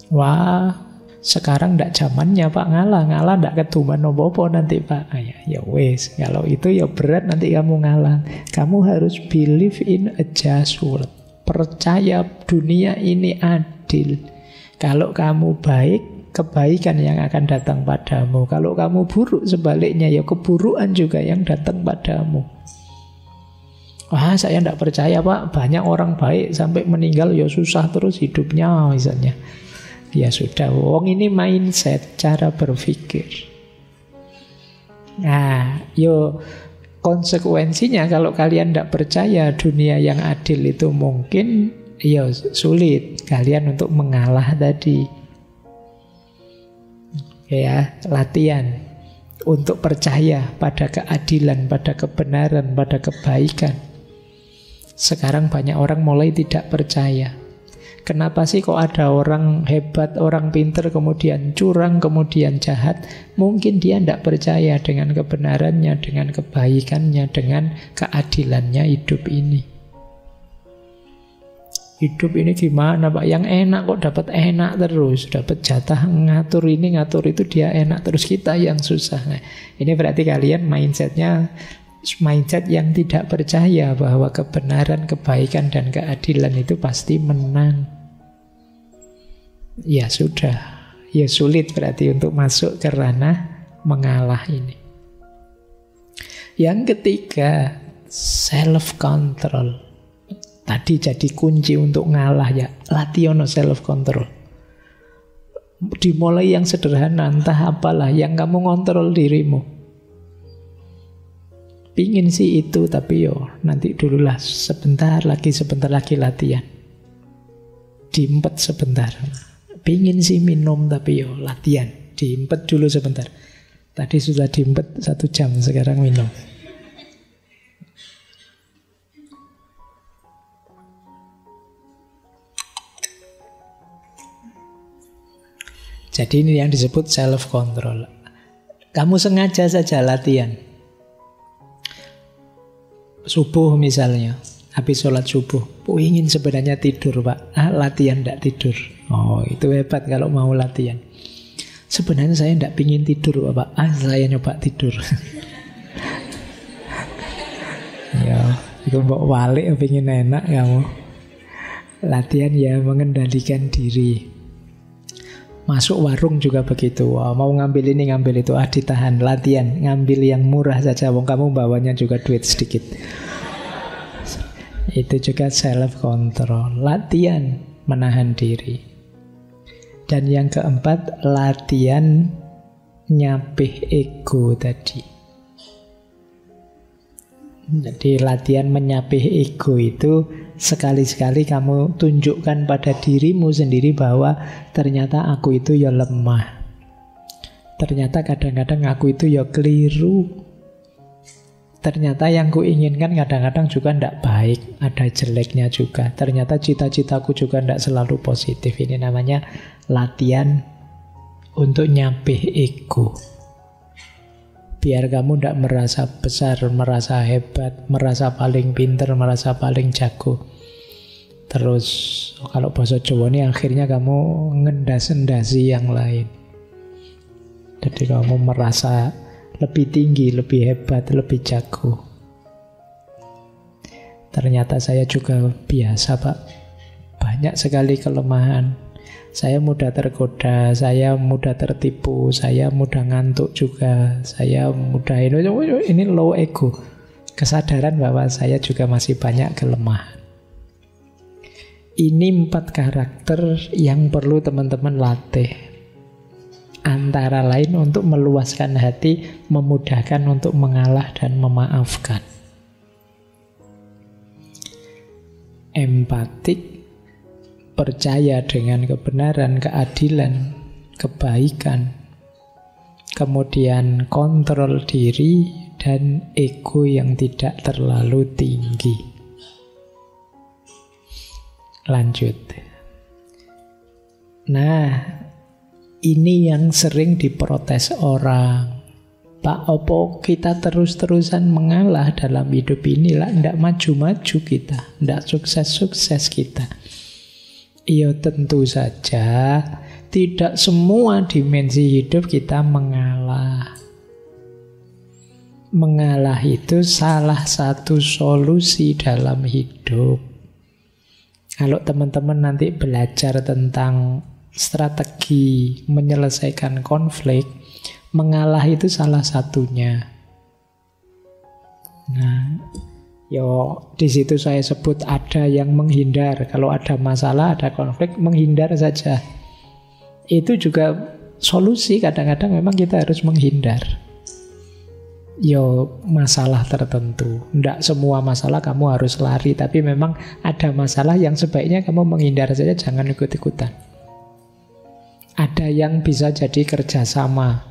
S1: Wah, sekarang tidak zamannya Pak ngalah tidak ketuman opo-opo nanti Pak. Ya wes, kalau itu ya berat nanti kamu ngalah. Kamu harus believe in a just world. Percaya dunia ini adil. Kalau kamu baik, kebaikan yang akan datang padamu. Kalau kamu buruk, sebaliknya ya keburukan juga yang datang padamu. Wah, saya tidak percaya Pak, banyak orang baik sampai meninggal ya susah terus hidupnya misalnya. Ya sudah, wong ini mindset, cara berpikir. Nah, yo konsekuensinya kalau kalian tidak percaya dunia yang adil itu mungkin, ya sulit kalian untuk mengalah tadi. Ya, latihan untuk percaya pada keadilan, pada kebenaran, pada kebaikan. Sekarang banyak orang mulai tidak percaya. Kenapa sih kok ada orang hebat, orang pinter, kemudian curang, kemudian jahat? Mungkin dia tidak percaya dengan kebenarannya, dengan kebaikannya, dengan keadilannya hidup ini. Hidup ini gimana Pak? Yang enak kok dapat enak terus, dapat jatah ngatur ini, ngatur itu, dia enak terus, kita yang susah. Nah, ini berarti kalian mindsetnya mindset yang tidak percaya bahwa kebenaran, kebaikan, dan keadilan itu pasti menang. Ya sudah, ya sulit berarti untuk masuk ke ranah mengalah ini. Yang ketiga, self-control. Tadi jadi kunci untuk ngalah ya, latih self-control. Dimulai yang sederhana, entah apalah yang kamu ngontrol dirimu. Pingin sih itu, tapi yo nanti dululah, sebentar lagi latihan. Diempet sebentar. Pingin sih minum, tapi yo latihan. Diempet dulu sebentar. Tadi sudah diempet 1 jam, sekarang minum. Jadi ini yang disebut self-control. Kamu sengaja saja latihan. Subuh misalnya, habis sholat subuh, ingin sebenarnya tidur Pak, latihan tidak tidur. Oh, itu hebat kalau mau latihan. Sebenarnya saya tidak pingin tidur Pak, saya nyoba tidur. Ya, itu mbok walik pingin enak kamu. Latihan ya mengendalikan diri. Masuk warung juga begitu. Mau ngambil ini ngambil itu, ditahan, latihan. Ngambil yang murah saja, wong kamu bawanya juga duit sedikit. Itu juga self-control. Latihan menahan diri. Dan yang keempat, latihan nyapih ego tadi. Jadi latihan menyapih ego itu sekali-sekali kamu tunjukkan pada dirimu sendiri bahwa ternyata aku itu ya lemah. Ternyata kadang-kadang aku itu ya keliru. Ternyata yang kuinginkan kadang-kadang juga tidak baik, ada jeleknya juga. Ternyata cita-citaku juga tidak selalu positif. Ini namanya latihan untuk nyapih ego. Biar kamu tidak merasa besar, merasa hebat, merasa paling pinter, merasa paling jago. Terus kalau bahasa Jawa ini akhirnya kamu ngendas-endasi yang lain. Jadi kamu merasa lebih tinggi, lebih hebat, lebih jago. Ternyata saya juga biasa Pak. Banyak sekali kelemahan. Saya mudah tergoda, saya mudah tertipu, saya mudah ngantuk juga, saya mudah ini low ego. Kesadaran bahwa saya juga masih banyak kelemahan. Ini 4 karakter yang perlu teman-teman latih. Antara lain untuk meluaskan hati, memudahkan untuk mengalah dan memaafkan. Empatik, percaya dengan kebenaran, keadilan, kebaikan. Kemudian kontrol diri dan ego yang tidak terlalu tinggi. Lanjut. Nah, ini yang sering diprotes orang. Pak, opo kita terus-terusan mengalah dalam hidup ini lah, ndak maju-maju kita, ndak sukses-sukses kita. Iya, tentu saja tidak semua dimensi hidup kita mengalah. Mengalah itu salah satu solusi dalam hidup. Kalau teman-teman nanti belajar tentang strategi menyelesaikan konflik, mengalah itu salah satunya. Nah, di situ saya sebut ada yang menghindar. Kalau ada masalah, ada konflik, menghindar saja. Itu juga solusi. Kadang-kadang memang kita harus menghindar. Masalah tertentu. Tidak semua masalah kamu harus lari, tapi memang ada masalah yang sebaiknya kamu menghindar saja, jangan ikut-ikutan. Ada yang bisa jadi kerjasama.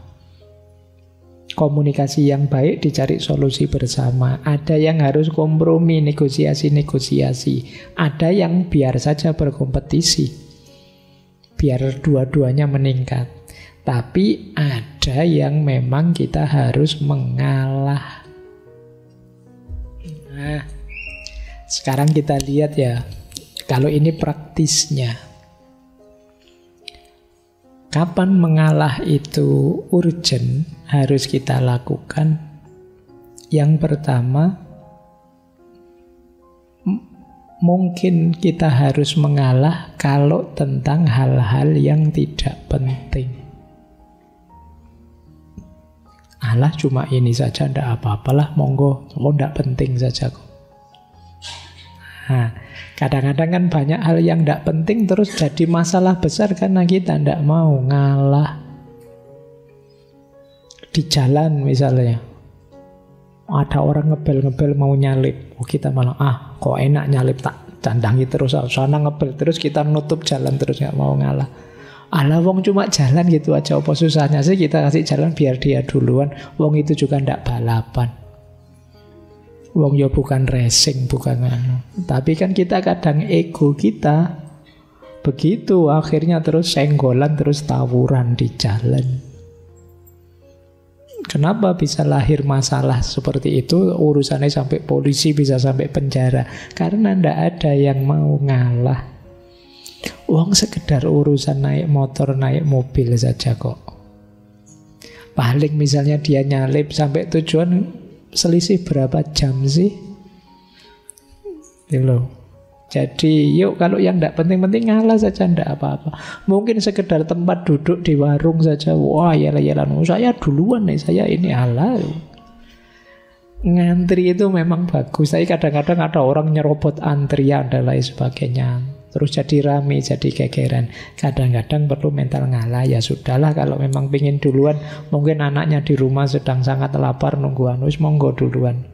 S1: Komunikasi yang baik, dicari solusi bersama. Ada yang harus kompromi, negosiasi-negosiasi. Ada yang biar saja berkompetisi, biar dua-duanya meningkat. Tapi ada yang memang kita harus mengalah. Nah, sekarang kita lihat ya, kalau ini praktisnya. Kapan mengalah itu urgent, harus kita lakukan? Yang pertama, mungkin kita harus mengalah kalau tentang hal-hal yang tidak penting. Alah, cuma ini saja, ndak apa-apalah, monggo, ndak penting saja kok. Nah, kadang-kadang kan banyak hal yang ndak penting terus jadi masalah besar karena kita ndak mau ngalah. Di jalan misalnya, ada orang ngebel-ngebel mau nyalip, kita malah kok enak nyalip, tak candangi terus, sana ngebel terus, kita nutup jalan terus, nggak mau ngalah. Alah, wong cuma jalan gitu aja, apa susahnya sih kita kasih jalan biar dia duluan. Wong itu juga ndak balapan, wong ya bukan racing, bukan Tapi kan kita kadang ego kita begitu, akhirnya terus senggolan, terus tawuran di jalan. Kenapa bisa lahir masalah seperti itu? Urusannya sampai polisi, bisa sampai penjara. Karena ndak ada yang mau ngalah. Wong sekedar urusan naik motor, naik mobil saja kok. Paling misalnya dia nyalip sampai tujuan, selisih berapa jam sih? Jadi yuk, kalau yang tidak penting-penting ngalah saja, tidak apa-apa. Mungkin sekedar tempat duduk di warung saja, wah yalah-yalah, saya duluan nih, saya ini alah. Ngantri itu memang bagus, tapi kadang-kadang ada orang nyerobot antrian dan lain sebagainya, terus jadi rame, jadi gegeran. Kadang-kadang perlu mental ngalah. Ya sudahlah, kalau memang pingin duluan, mungkin anaknya di rumah sedang sangat lapar nungguan, wis monggo duluan.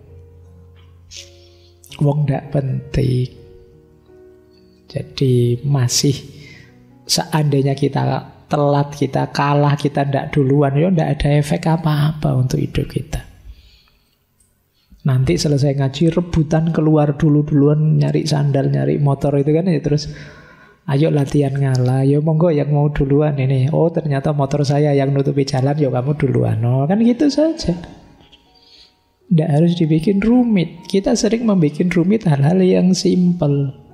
S1: Wong ndak penting. Jadi masih, seandainya kita telat, kita kalah, kita ndak duluan, ya ndak ada efek apa-apa untuk hidup kita. Nanti selesai ngaji, rebutan keluar duluan, nyari sandal, nyari motor itu kan, ya terus ayo latihan ngalah, yo monggo yang mau duluan ini. Oh ternyata motor saya yang nutupi jalan, yo kamu duluan. Oh kan gitu saja. Ndak harus dibikin rumit. Kita sering membuat rumit hal-hal yang simpel.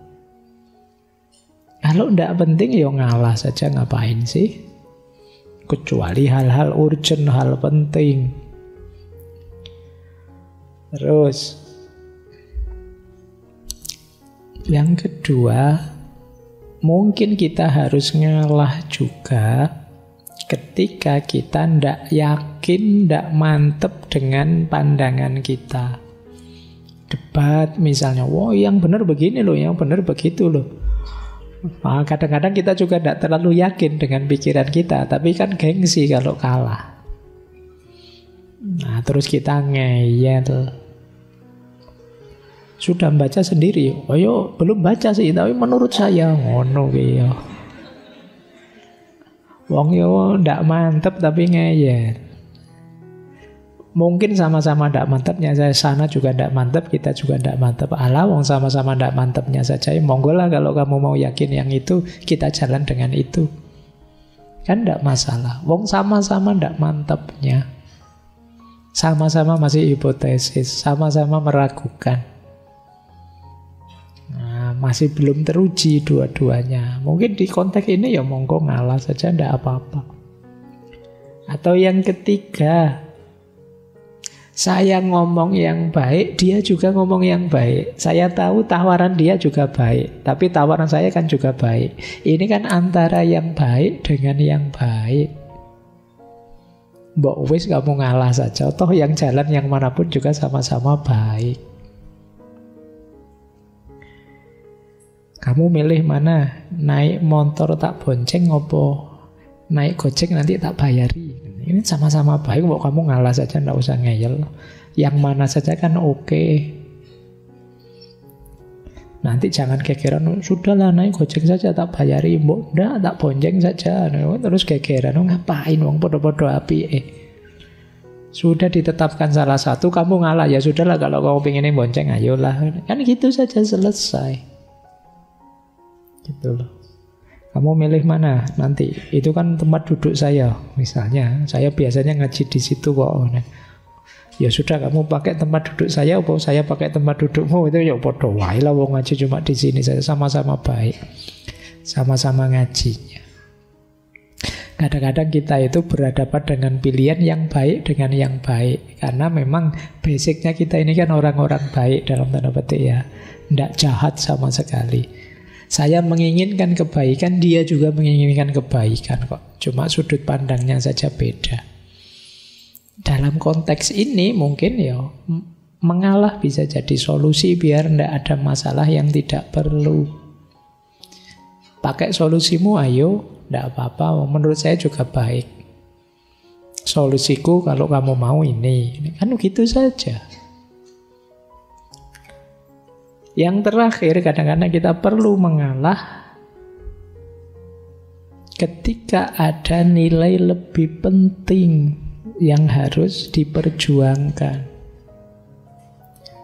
S1: Kalau ndak penting ya ngalah saja, ngapain sih? Kecuali hal-hal urgent, hal penting. Terus yang kedua, mungkin kita harus ngalah juga ketika kita ndak yakin, ndak mantep dengan pandangan kita. Debat misalnya, wah yang benar begini loh, yang benar begitu loh. Kadang-kadang kita juga tidak terlalu yakin dengan pikiran kita, tapi kan gengsi kalau kalah. Nah, terus kita ngeyel. Sudah baca sendiri. Oh yo, belum baca sih, tapi menurut saya ngono ya. Wong yo ndak mantep tapi ngeyel. Mungkin sama-sama ndak mantepnya, saya sana juga ndak mantep, kita juga ndak mantep. Alah, wong sama-sama ndak mantepnya saja. Monggo lah kalau kamu mau yakin yang itu, kita jalan dengan itu. Kan ndak masalah. Wong sama-sama ndak mantepnya. Sama-sama masih hipotesis, sama-sama meragukan. Nah, masih belum teruji dua-duanya. Mungkin di konteks ini ya monggo ngalah saja, ndak apa-apa. Atau yang ketiga, saya ngomong yang baik, dia juga ngomong yang baik. Saya tahu tawaran dia juga baik, tapi tawaran saya kan juga baik. Ini kan antara yang baik dengan yang baik. Mbok wis kamu ngalah saja, toh yang jalan yang manapun juga sama-sama baik. Kamu milih mana? Naik motor tak bonceng opo naik gojek nanti tak bayari? Ini sama-sama baik, kok kamu ngalah saja, nggak usah ngeyel. Yang mana saja kan oke. Nanti jangan gegeran, sudahlah naik gojek saja tak bayari, mbok ndak tak bonceng saja. Terus gegeran, ngapain wong podo-podo api Sudah ditetapkan salah satu, kamu ngalah, ya sudahlah kalau kamu pengen bonceng, ayolah. Kan gitu saja selesai. Gitu loh. Kamu milih mana nanti? Itu kan tempat duduk saya. Misalnya, saya biasanya ngaji di situ kok. Ya sudah, kamu pakai tempat duduk saya, atau saya pakai tempat dudukmu, itu ya podo wae lah, wong ngaji cuma di sini saja, sama-sama baik. Sama-sama ngajinya. Kadang-kadang kita itu berhadapan dengan pilihan yang baik dengan yang baik. Karena memang basicnya kita ini kan orang-orang baik dalam tanda petik ya. Tidak jahat sama sekali. Saya menginginkan kebaikan, dia juga menginginkan kebaikan kok. Cuma sudut pandangnya saja beda. Dalam konteks ini mungkin ya mengalah bisa jadi solusi biar tidak ada masalah yang tidak perlu. Pakai solusimu, ayo, tidak apa-apa. Menurut saya juga baik. Solusiku kalau kamu mau ini. Kan gitu saja. Yang terakhir, kadang-kadang kita perlu mengalah ketika ada nilai lebih penting yang harus diperjuangkan.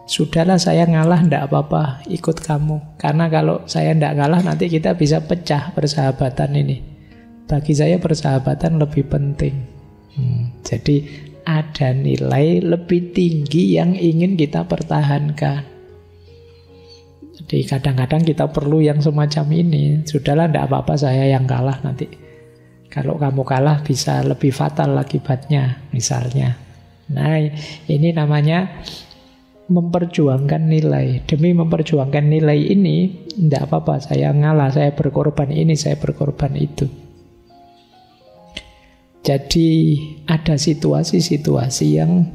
S1: Sudahlah saya ngalah, ndak apa-apa, ikut kamu. Karena kalau saya ndak ngalah nanti kita bisa pecah persahabatan ini. Bagi saya persahabatan lebih penting. Jadi ada nilai lebih tinggi yang ingin kita pertahankan. Jadi kadang-kadang kita perlu yang semacam ini. Sudahlah, tidak apa-apa saya yang kalah nanti. Kalau kamu kalah bisa lebih fatal akibatnya, misalnya. Nah, ini namanya memperjuangkan nilai. Demi memperjuangkan nilai ini, tidak apa-apa saya ngalah, saya berkorban ini, saya berkorban itu. Jadi ada situasi-situasi yang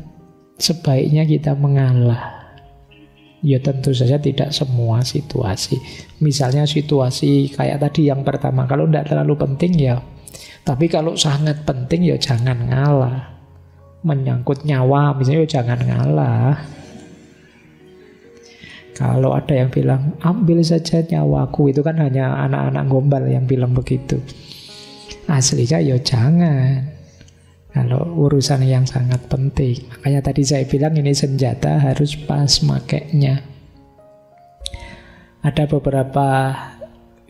S1: sebaiknya kita mengalah. Ya tentu saja tidak semua situasi. Misalnya situasi kayak tadi yang pertama, kalau tidak terlalu penting ya. Tapi kalau sangat penting ya jangan ngalah. Menyangkut nyawa misalnya ya jangan ngalah. Kalau ada yang bilang ambil saja nyawaku, itu kan hanya anak-anak gombal yang bilang begitu. Aslinya ya jangan. Kalau urusan yang sangat penting. Makanya tadi saya bilang ini senjata harus pas makainya. Ada beberapa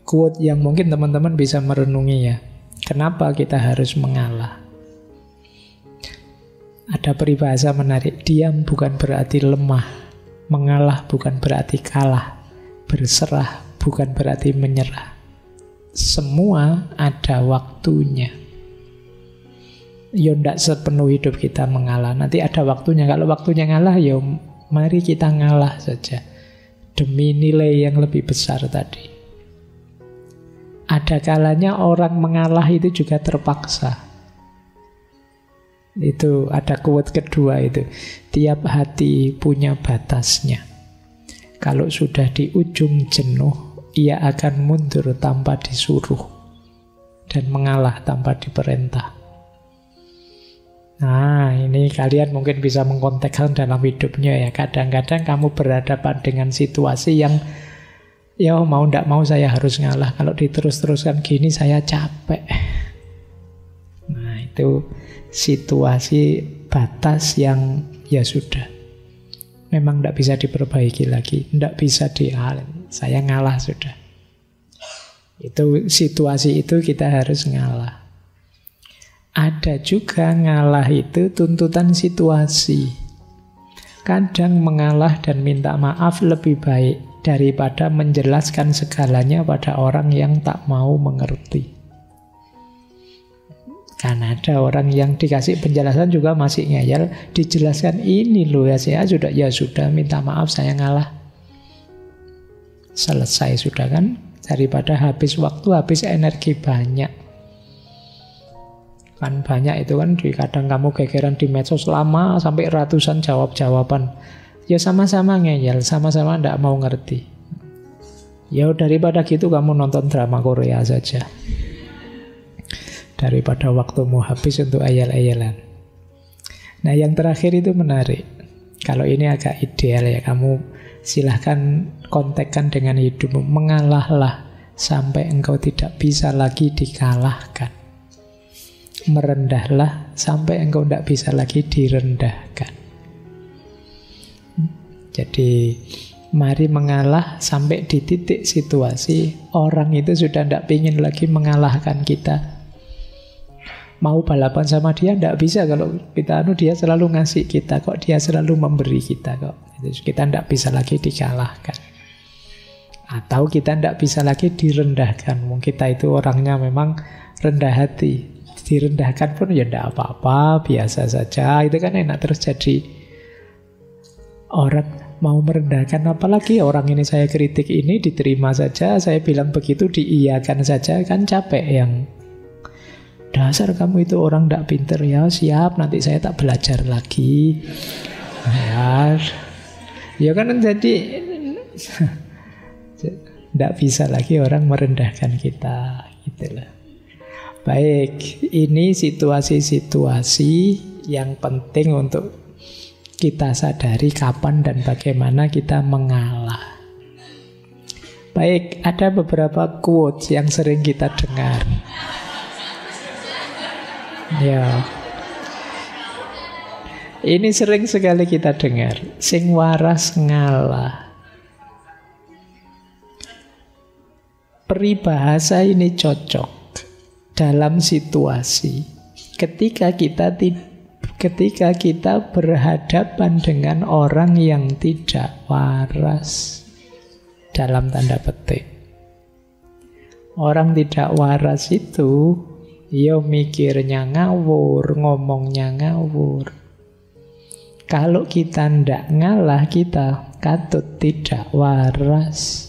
S1: quote yang mungkin teman-teman bisa merenungi ya. Kenapa kita harus mengalah? Ada peribahasa menarik. Diam bukan berarti lemah. Mengalah bukan berarti kalah. Berserah bukan berarti menyerah. Semua ada waktunya. Ya ndak sepenuh hidup kita mengalah. Nanti ada waktunya. Kalau waktunya ngalah, ya mari kita ngalah saja. Demi nilai yang lebih besar tadi. Ada kalanya orang mengalah itu juga terpaksa. Itu ada quote kedua itu. Tiap hati punya batasnya. Kalau sudah di ujung jenuh, ia akan mundur tanpa disuruh dan mengalah tanpa diperintah. Nah, ini kalian mungkin bisa mengkontekskan dalam hidupnya ya. Kadang-kadang kamu berhadapan dengan situasi yang ya mau ndak mau saya harus ngalah. Kalau diterus-teruskan gini saya capek. Nah, itu situasi batas yang ya sudah. Memang ndak bisa diperbaiki lagi. Ndak bisa saya ngalah sudah. Itu situasi itu kita harus ngalah. Ada juga ngalah itu tuntutan situasi. Kadang mengalah dan minta maaf lebih baik daripada menjelaskan segalanya pada orang yang tak mau mengerti. Karena ada orang yang dikasih penjelasan juga masih ngeyel, dijelaskan ini loh ya saya sudah minta maaf saya ngalah. Selesai sudah kan, daripada habis waktu, habis energi banyak. Kan banyak itu kan, kadang kamu gegeran di medsos lama sampai ratusan jawab-jawaban. Ya sama-sama ngeyel, sama-sama ndak mau ngerti. Ya daripada gitu kamu nonton drama Korea saja. Daripada waktumu habis untuk ayel-ayelan. Nah yang terakhir itu menarik. Kalau ini agak ideal ya, kamu silahkan kontekkan dengan hidupmu. Mengalahlah sampai engkau tidak bisa lagi dikalahkan. Merendahlah sampai engkau tidak bisa lagi direndahkan. Jadi mari mengalah sampai di titik situasi orang itu sudah tidak ingin lagi mengalahkan kita. Mau balapan sama dia tidak bisa kalau kita dia selalu ngasih kita kok, dia selalu memberi kita kok. Kita tidak bisa lagi dikalahkan. Atau kita tidak bisa lagi direndahkan. Mungkin kita itu orangnya memang rendah hati. Direndahkan pun ya tidak apa-apa, biasa saja. Itu kan enak terus jadi orang mau merendahkan. Apalagi orang ini saya kritik ini diterima saja, saya bilang begitu diiyakan saja, kan capek yang dasar kamu itu orang tidak pinter. Ya siap, nanti saya tak belajar lagi. Ya kan jadi tidak bisa lagi orang merendahkan kita, gitulah. Baik, ini situasi-situasi yang penting untuk kita sadari kapan dan bagaimana kita mengalah. Baik, ada beberapa quotes yang sering kita dengar. Ya. Ini sering sekali kita dengar. Sing waras ngalah. Peribahasa ini cocok dalam situasi ketika kita berhadapan dengan orang yang tidak waras, dalam tanda petik. Orang tidak waras itu ya mikirnya ngawur, ngomongnya ngawur. Kalau kita ndak ngalah, kita katut tidak waras.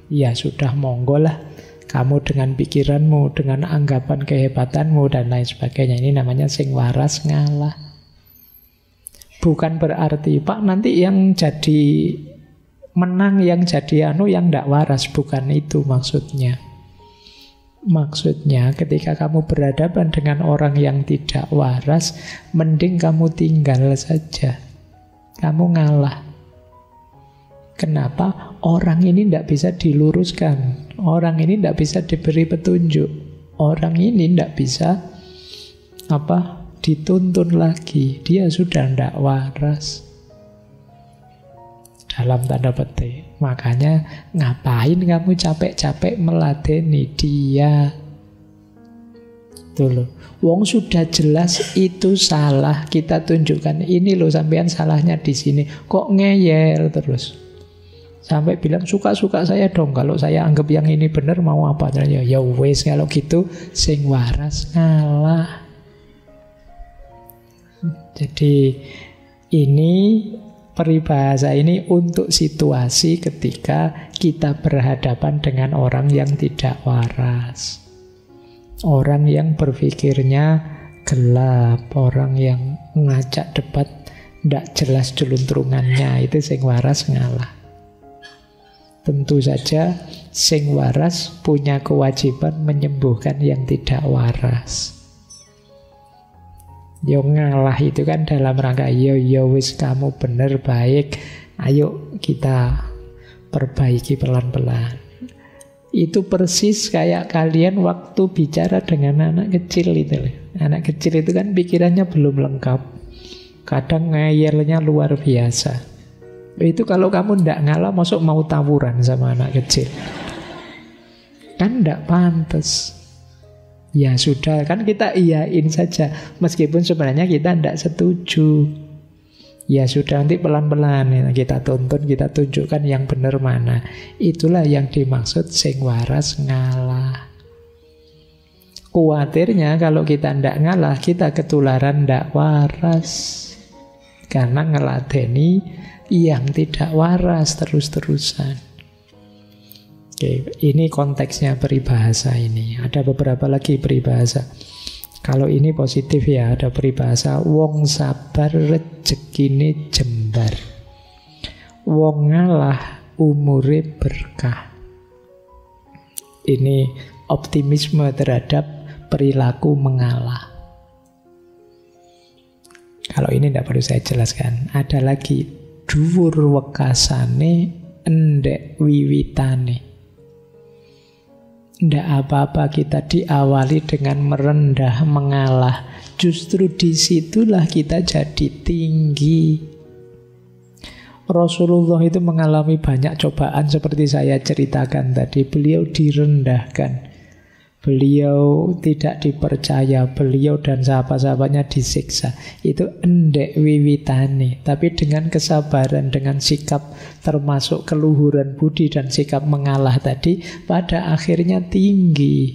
S1: Ya sudah, monggo lah. Kamu dengan pikiranmu, dengan anggapan kehebatanmu, dan lain sebagainya. Ini namanya sing waras ngalah. Bukan berarti, Pak, nanti yang jadi menang, yang jadi yang ndak waras. Bukan itu maksudnya. Maksudnya ketika kamu berhadapan dengan orang yang tidak waras, mending kamu tinggal saja. Kamu ngalah. Kenapa? Orang ini tidak bisa diluruskan. Orang ini tidak bisa diberi petunjuk. Orang ini tidak bisa dituntun lagi. Dia sudah tidak waras. Dalam tanda petik. Makanya ngapain kamu capek-capek meladeni dia? Tuh loh. Wong sudah jelas itu salah. Kita tunjukkan ini loh, sampean salahnya di sini. Kok ngeyel terus? Sampai bilang suka-suka saya dong. Kalau saya anggap yang ini benar mau apa? Ya wes, kalau gitu sing waras ngalah. Jadi ini peribahasa ini untuk situasi ketika kita berhadapan dengan orang yang tidak waras. Orang yang berpikirnya gelap, orang yang ngajak debat tidak jelas jeluntrungannya, itu sing waras ngalah. Tentu saja sing waras punya kewajiban menyembuhkan yang tidak waras. Yo ngalah itu kan dalam rangka yo wis kamu bener baik, ayo kita perbaiki pelan-pelan. Itu persis kayak kalian waktu bicara dengan anak kecil itu. Anak kecil itu kan pikirannya belum lengkap, kadang ngeyelnya luar biasa. Itu kalau kamu ndak ngalah, masuk mau tawuran sama anak kecil, kan ndak pantas. Ya sudah, kan kita iyain saja, meskipun sebenarnya kita ndak setuju. Ya sudah, nanti pelan-pelan ya, kita tuntun, kita tunjukkan yang benar mana. Itulah yang dimaksud sing waras ngalah. Kuatirnya kalau kita ndak ngalah, kita ketularan ndak waras, karena ngeladeni yang tidak waras terus-terusan. Oke, ini konteksnya peribahasa ini. Ada beberapa lagi peribahasa. Kalau ini positif ya, ada peribahasa wong sabar rezekine jembar, wong ngalah umure berkah. Ini optimisme terhadap perilaku mengalah. Kalau ini tidak perlu saya jelaskan. Ada lagi, dhuwur wekasane endek wiwitane. Tidak apa-apa kita diawali dengan merendah, mengalah. Justru disitulah kita jadi tinggi. Rasulullah itu mengalami banyak cobaan seperti saya ceritakan tadi. Beliau direndahkan, beliau tidak dipercaya, beliau dan sahabat-sahabatnya disiksa. Itu endek wiwitane. Tapi dengan kesabaran, dengan sikap termasuk keluhuran budi dan sikap mengalah tadi, pada akhirnya tinggi.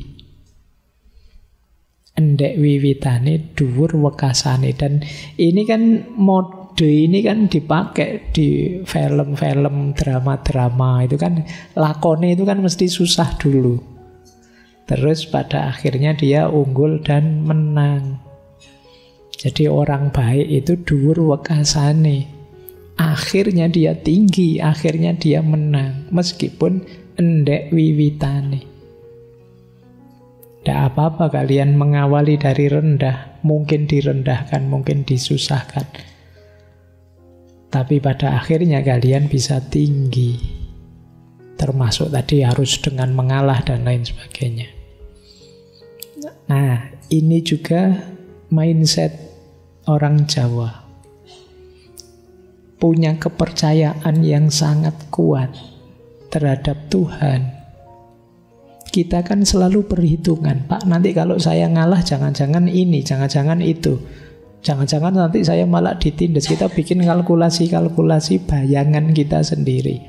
S1: Endek wiwitane dhuwur wekasane. Dan ini kan mode ini kan dipakai di film-film, drama-drama. Itu kan lakone itu kan mesti susah dulu, terus pada akhirnya dia unggul dan menang. Jadi orang baik itu dhuwur wekasane. Akhirnya dia tinggi, akhirnya dia menang, meskipun endek wiwitane. Tidak apa-apa kalian mengawali dari rendah. Mungkin direndahkan, mungkin disusahkan, tapi pada akhirnya kalian bisa tinggi. Termasuk tadi harus dengan mengalah dan lain sebagainya. Nah, ini juga mindset orang Jawa. Punya kepercayaan yang sangat kuat terhadap Tuhan. Kita kan selalu perhitungan, Pak, nanti kalau saya ngalah jangan-jangan ini, jangan-jangan itu, jangan-jangan nanti saya malah ditindas. Kita bikin kalkulasi-kalkulasi bayangan kita sendiri.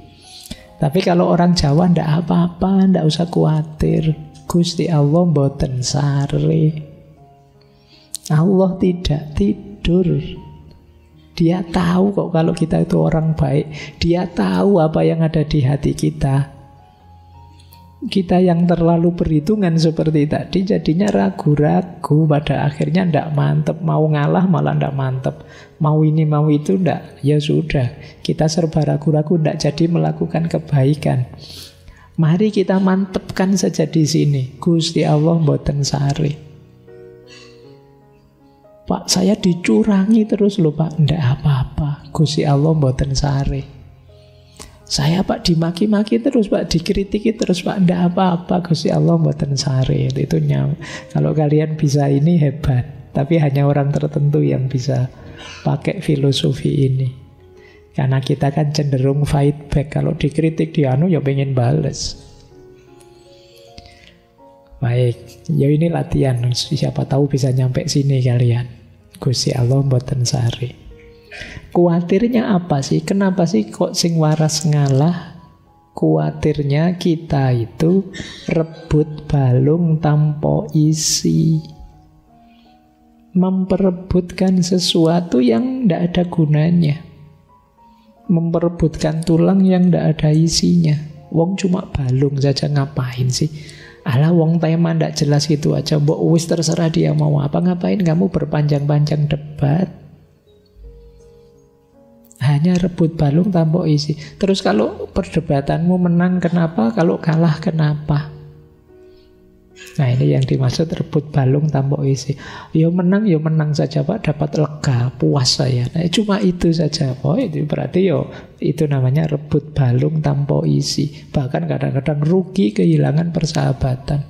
S1: Tapi kalau orang Jawa ndak apa-apa, ndak usah khawatir. Gusti Allah mboten sare. Allah tidak tidur. Dia tahu kok kalau kita itu orang baik. Dia tahu apa yang ada di hati kita. Kita yang terlalu perhitungan seperti tadi jadinya ragu-ragu, pada akhirnya ndak mantep. Mau ngalah malah ndak mantep, mau ini mau itu ndak. Ya sudah, kita serba ragu-ragu, ndak jadi melakukan kebaikan. Mari kita mantepkan saja di sini. Gusti Allah mboten sare. Pak, saya dicurangi terus loh Pak. Ndak apa-apa, Gusti Allah mboten sare. Saya Pak dimaki-maki terus Pak, dikritiki terus Pak, ndak apa-apa, Gusti Allah mboten sare. Itu nyam. Kalau kalian bisa ini hebat. Tapi hanya orang tertentu yang bisa pakai filosofi ini. Karena kita kan cenderung fight back. Kalau dikritik ya pengen bales. Baik, ya ini latihan. Siapa tahu bisa nyampe sini kalian. Gusti Allah mboten sare. Kuatirnya apa sih? Kenapa sih kok sing waras ngalah? Kuatirnya kita itu rebut balung tanpa isi. Memperebutkan sesuatu yang tidak ada gunanya. Memperebutkan tulang yang tidak ada isinya. Wong cuma balung saja, ngapain sih? Alah wong tema tidak jelas gitu aja. Mbok wis terserah dia mau apa, ngapain kamu berpanjang-panjang debat. Hanya rebut balung tanpa isi. Terus kalau perdebatanmu menang kenapa? Kalau kalah kenapa? Nah ini yang dimaksud rebut balung tanpa isi. Ya menang saja Pak, dapat lega, puas saya. Nah cuma itu saja. Oh itu berarti itu namanya rebut balung tanpa isi. Bahkan kadang-kadang rugi, kehilangan persahabatan.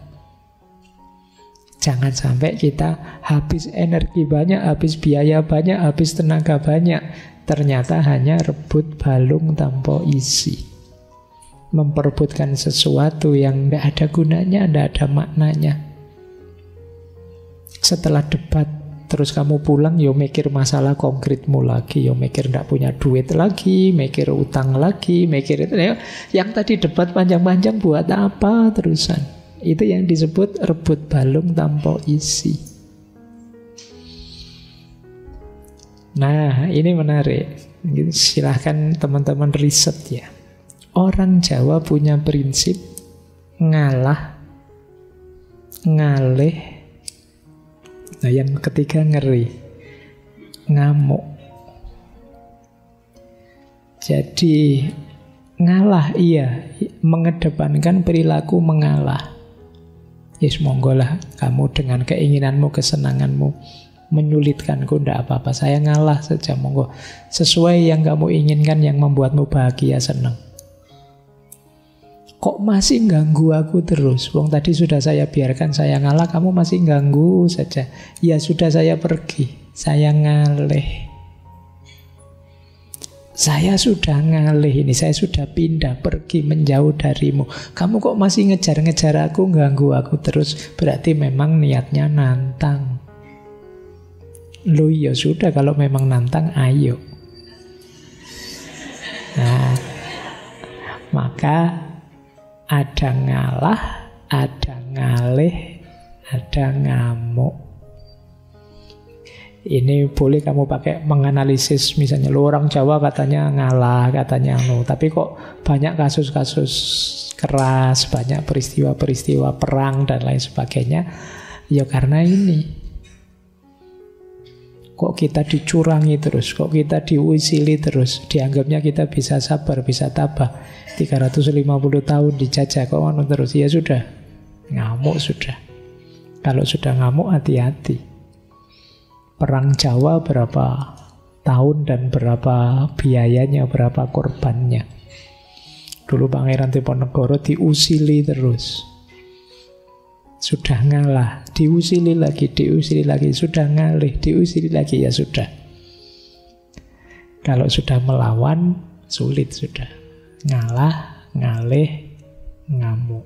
S1: Jangan sampai kita habis energi banyak, habis biaya banyak, habis tenaga banyak, ternyata hanya rebut balung tanpa isi. Memperebutkan sesuatu yang tidak ada gunanya, tidak ada maknanya. Setelah debat, terus kamu pulang, mikir masalah konkretmu lagi, mikir tidak punya duit lagi, mikir utang lagi, mikir itu. Yang tadi debat panjang-panjang buat apa terusan? Itu yang disebut rebut balung tanpa isi. Nah, ini menarik. Silahkan teman-teman riset ya. Orang Jawa punya prinsip ngalah, ngalih. Nah, yang ketiga ngeri, ngamuk. Jadi ngalah iya, mengedepankan perilaku mengalah. Yes, monggolah kamu dengan keinginanmu, kesenanganmu menyulitkanku, tidak apa-apa, saya ngalah saja, monggo. Sesuai yang kamu inginkan, yang membuatmu bahagia, senang. Kok masih ganggu aku terus? Wong tadi sudah saya biarkan, saya ngalah, kamu masih ganggu saja. Ya sudah, saya pergi, saya ngalih. Saya sudah ngalih ini, saya sudah pindah, pergi, menjauh darimu. Kamu kok masih ngejar-ngejar aku, ganggu aku terus? Berarti memang niatnya nantang. Loh ya sudah, kalau memang nantang, ayo. Nah, maka ada ngalah, ada ngalih, ada ngamuk. Ini boleh kamu pakai menganalisis. Misalnya lo orang Jawa katanya ngalah, katanya tapi kok banyak kasus-kasus keras, banyak peristiwa-peristiwa perang dan lain sebagainya. Ya karena ini. Kok kita dicurangi terus, kok kita diusili terus, dianggapnya kita bisa sabar, bisa tabah. 350 tahun dijajah, kok ngono terus. Ya sudah, ngamuk sudah. Kalau sudah ngamuk, hati-hati. Perang Jawa berapa tahun dan berapa biayanya, berapa korbannya. Dulu Pangeran Diponegoro diusili terus. Sudah ngalah, diusili lagi, sudah ngalih, diusili lagi, ya sudah. Kalau sudah melawan, sulit sudah. Ngalah, ngalih, ngamuk.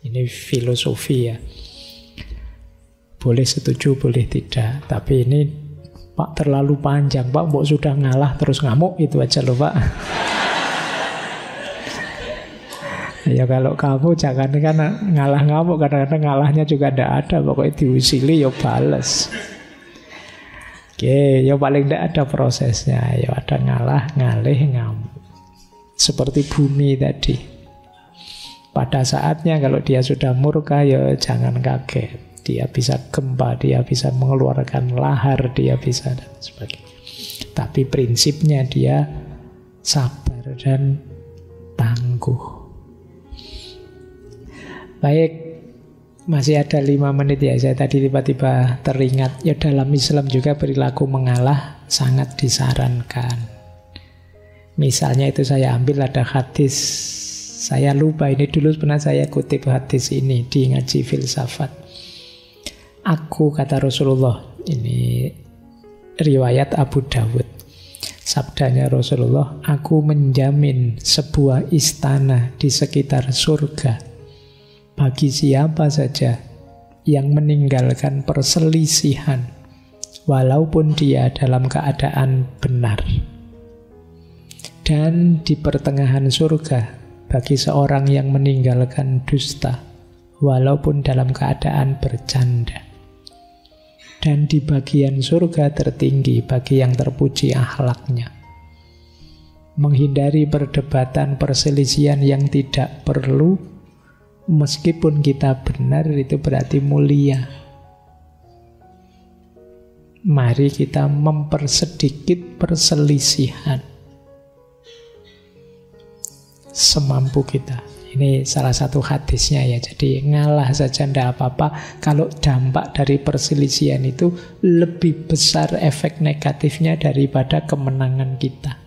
S1: Ini filosofi ya. Boleh setuju, boleh tidak. Tapi ini Pak terlalu panjang, Pak. Mbok sudah ngalah terus ngamuk, itu aja loh Pak. Ya kalau kamu jangan kan ngalah ngamuk, kadang-kadang ngalahnya juga tidak ada, pokoknya diusili ya bales. Oke, ya paling tidak ada prosesnya, ya ada ngalah, ngalih, ngamuk. Seperti bumi tadi. Pada saatnya kalau dia sudah murka, ya jangan kaget. Dia bisa gempa, dia bisa mengeluarkan lahar, dia bisa dan sebagainya. Tapi prinsipnya dia sabar dan tangguh. Baik, masih ada 5 menit ya. Saya tadi tiba-tiba teringat, ya dalam Islam juga perilaku mengalah sangat disarankan. Misalnya itu saya ambil ada hadis, saya lupa ini dulu pernah saya kutip hadis ini di ngaji filsafat. Aku, kata Rasulullah, ini riwayat Abu Dawud. Sabdanya Rasulullah, aku menjamin sebuah istana di sekitar surga bagi siapa saja yang meninggalkan perselisihan walaupun dia dalam keadaan benar. Dan di pertengahan surga bagi seorang yang meninggalkan dusta walaupun dalam keadaan bercanda. Dan di bagian surga tertinggi bagi yang terpuji akhlaknya. Menghindari perdebatan perselisihan yang tidak perlu, meskipun kita benar, itu berarti mulia. Mari kita mempersedikit perselisihan. semampu kita. Ini salah satu hadisnya ya. Jadi ngalah saja tidak apa-apa kalau dampak dari perselisihan itu lebih besar efek negatifnya daripada kemenangan kita.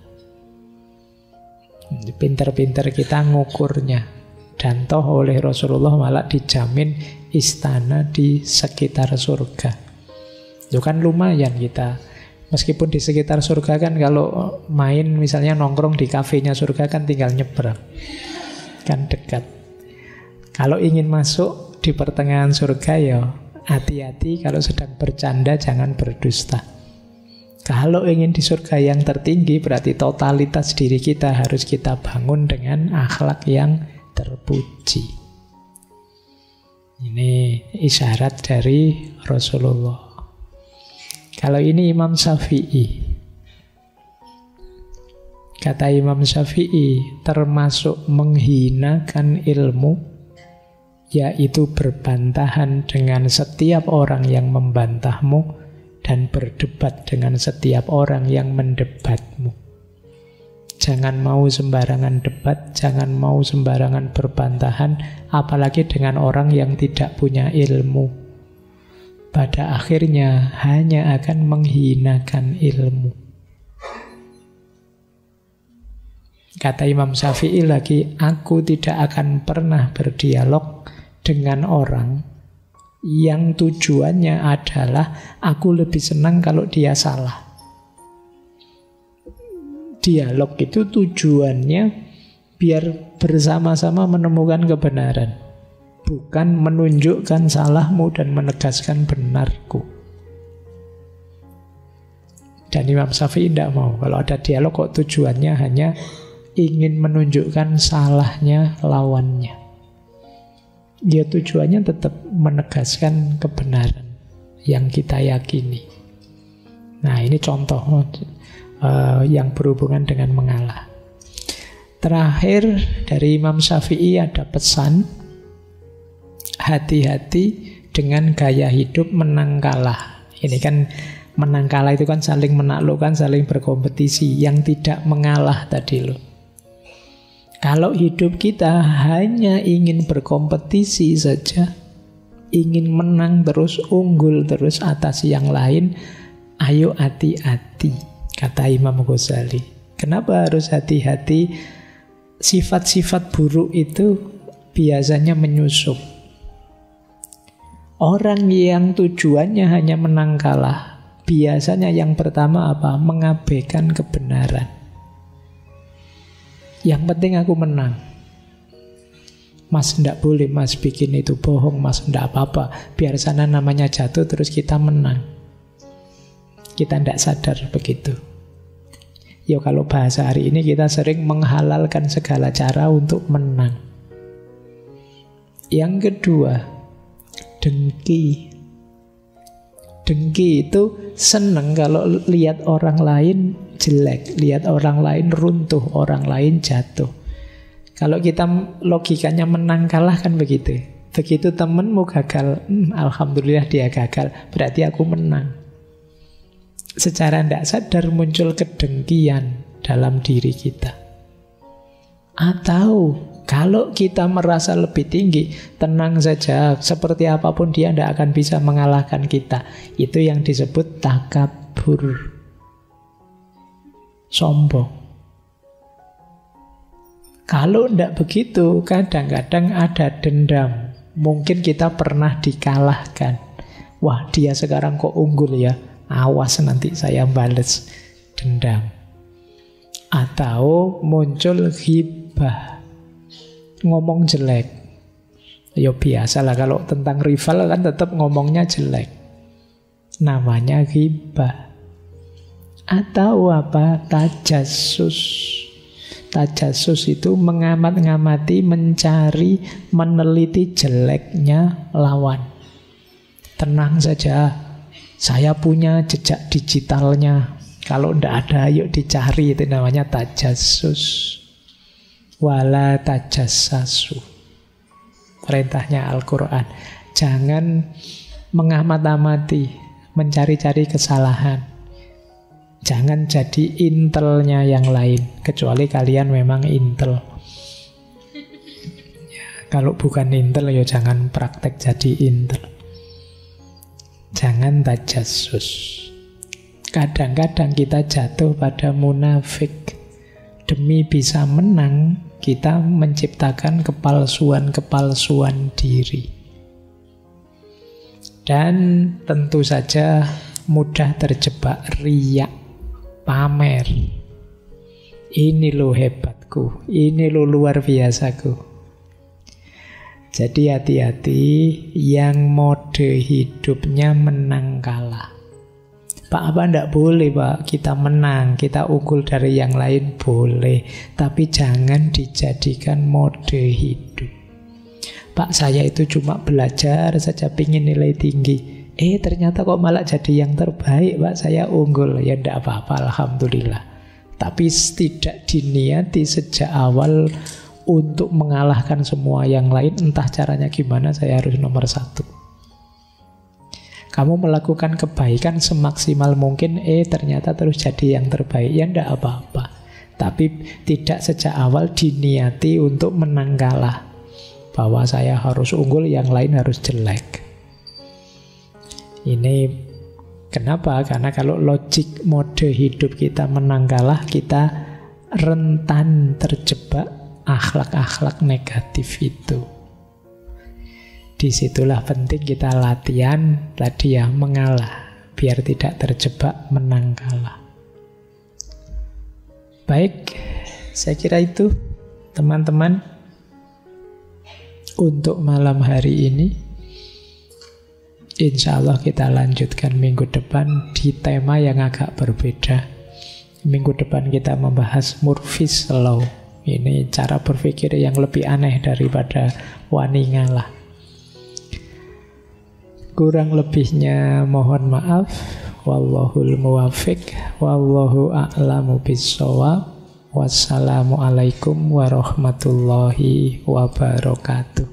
S1: Pinter-pinter kita ngukurnya. Dan toh oleh Rasulullah malah dijamin istana di sekitar surga. Itu kan lumayan kita. Meskipun di sekitar surga kan kalau main misalnya nongkrong di kafenya surga kan tinggal nyebrang. Kan dekat. Kalau ingin masuk di pertengahan surga ya hati-hati, kalau sedang bercanda jangan berdusta. Kalau ingin di surga yang tertinggi berarti totalitas diri kita harus kita bangun dengan akhlak yang terpuji. Ini isyarat dari Rasulullah. Kalau ini Imam Syafi'i. Kata Imam Syafi'i, termasuk menghinakan ilmu, yaitu berbantahan dengan setiap orang yang membantahmu dan berdebat dengan setiap orang yang mendebatmu. Jangan mau sembarangan debat, jangan mau sembarangan berbantahan, apalagi dengan orang yang tidak punya ilmu. Pada akhirnya hanya akan menghinakan ilmu. Kata Imam Syafi'i lagi, aku tidak akan pernah berdialog dengan orang yang tujuannya adalah aku lebih senang kalau dia salah. Dialog itu tujuannya biar bersama-sama menemukan kebenaran, bukan menunjukkan salahmu dan menegaskan benarku. Dan Imam Syafi'i tidak mau. Kalau ada dialog kok tujuannya hanya ingin menunjukkan salahnya lawannya. Dia tujuannya tetap menegaskan kebenaran yang kita yakini. Nah, ini contoh yang berhubungan dengan mengalah. Terakhir dari Imam Syafi'i ada pesan, hati-hati dengan gaya hidup menang kalah. Ini kan menang kalah itu kan saling menaklukkan, saling berkompetisi. Yang tidak mengalah tadi loh. Kalau hidup kita hanya ingin berkompetisi saja, ingin menang terus, unggul terus atas yang lain, ayo hati-hati, kata Imam Ghazali. Kenapa harus hati-hati? Sifat-sifat buruk itu biasanya menyusup. Orang yang tujuannya hanya menang kalah, biasanya yang pertama apa? Mengabaikan kebenaran. Yang penting aku menang. Mas, tidak boleh mas bikin itu bohong, mas, tidak apa-apa. Biar sana namanya jatuh terus kita menang. Kita tidak sadar begitu. Ya kalau bahasa hari ini kita sering menghalalkan segala cara untuk menang. Yang kedua, dengki. Dengki itu seneng kalau lihat orang lain jelek, lihat orang lain runtuh, orang lain jatuh. Kalau kita logikanya menang kalah kan begitu. Begitu temenmu gagal, alhamdulillah dia gagal, berarti aku menang. Secara tidak sadar muncul kedengkian dalam diri kita. Atau kalau kita merasa lebih tinggi, tenang saja, seperti apapun dia tidak akan bisa mengalahkan kita. Itu yang disebut takabur, sombong. Kalau tidak begitu, kadang-kadang ada dendam. Mungkin kita pernah dikalahkan. Wah, dia sekarang kok unggul ya, awas nanti saya bales, dendam. Atau muncul ghibah, ngomong jelek. Ya biasalah kalau tentang rival kan tetap ngomongnya jelek. Namanya ghibah. Atau apa? Tajassus. Tajassus itu mengamat-ngamati, mencari, meneliti jeleknya lawan. Tenang saja, saya punya jejak digitalnya. Kalau tidak ada, yuk dicari. Itu namanya tajassus. Wala tajassasu. Perintahnya Al-Quran. Jangan mengamat-amati, mencari-cari kesalahan. Jangan jadi intelnya yang lain, kecuali kalian memang intel. Kalau bukan intel ya jangan praktek jadi intel. Jangan tajassus. Kadang-kadang kita jatuh pada munafik. Demi bisa menang, kita menciptakan kepalsuan-kepalsuan diri. Dan tentu saja mudah terjebak riya, pamer. Ini lo hebatku, ini lo luar biasaku. Jadi hati-hati yang mode hidupnya menang kalah. Pak, apa enggak boleh Pak? Kita menang, kita unggul dari yang lain boleh. Tapi jangan dijadikan mode hidup. Pak, saya itu cuma belajar saja pingin nilai tinggi. Ternyata kok malah jadi yang terbaik Pak, saya unggul. Ya enggak apa-apa, alhamdulillah. Tapi tidak diniati sejak awal untuk mengalahkan semua yang lain, entah caranya gimana, saya harus nomor 1. Kamu melakukan kebaikan semaksimal mungkin, ternyata terus jadi yang terbaik, ya enggak apa-apa. Tapi tidak sejak awal diniati untuk menang kalah, bahwa saya harus unggul, yang lain harus jelek. Ini kenapa? Karena kalau logik mode hidup kita menang kalah, kita rentan terjebak akhlak-akhlak negatif itu. Disitulah penting kita latihan tadi ya, mengalah, biar tidak terjebak menang kalah. Baik, saya kira itu teman-teman untuk malam hari ini. Insya Allah kita lanjutkan minggu depan di tema yang agak berbeda. Minggu depan kita membahas Murphy's Law. Ini cara berpikir yang lebih aneh daripada wani ngalah. Kurang lebihnya mohon maaf. Wallahul muwafiq. Wallahu a'lamu bissawab. Wassalamualaikum warahmatullahi wabarakatuh.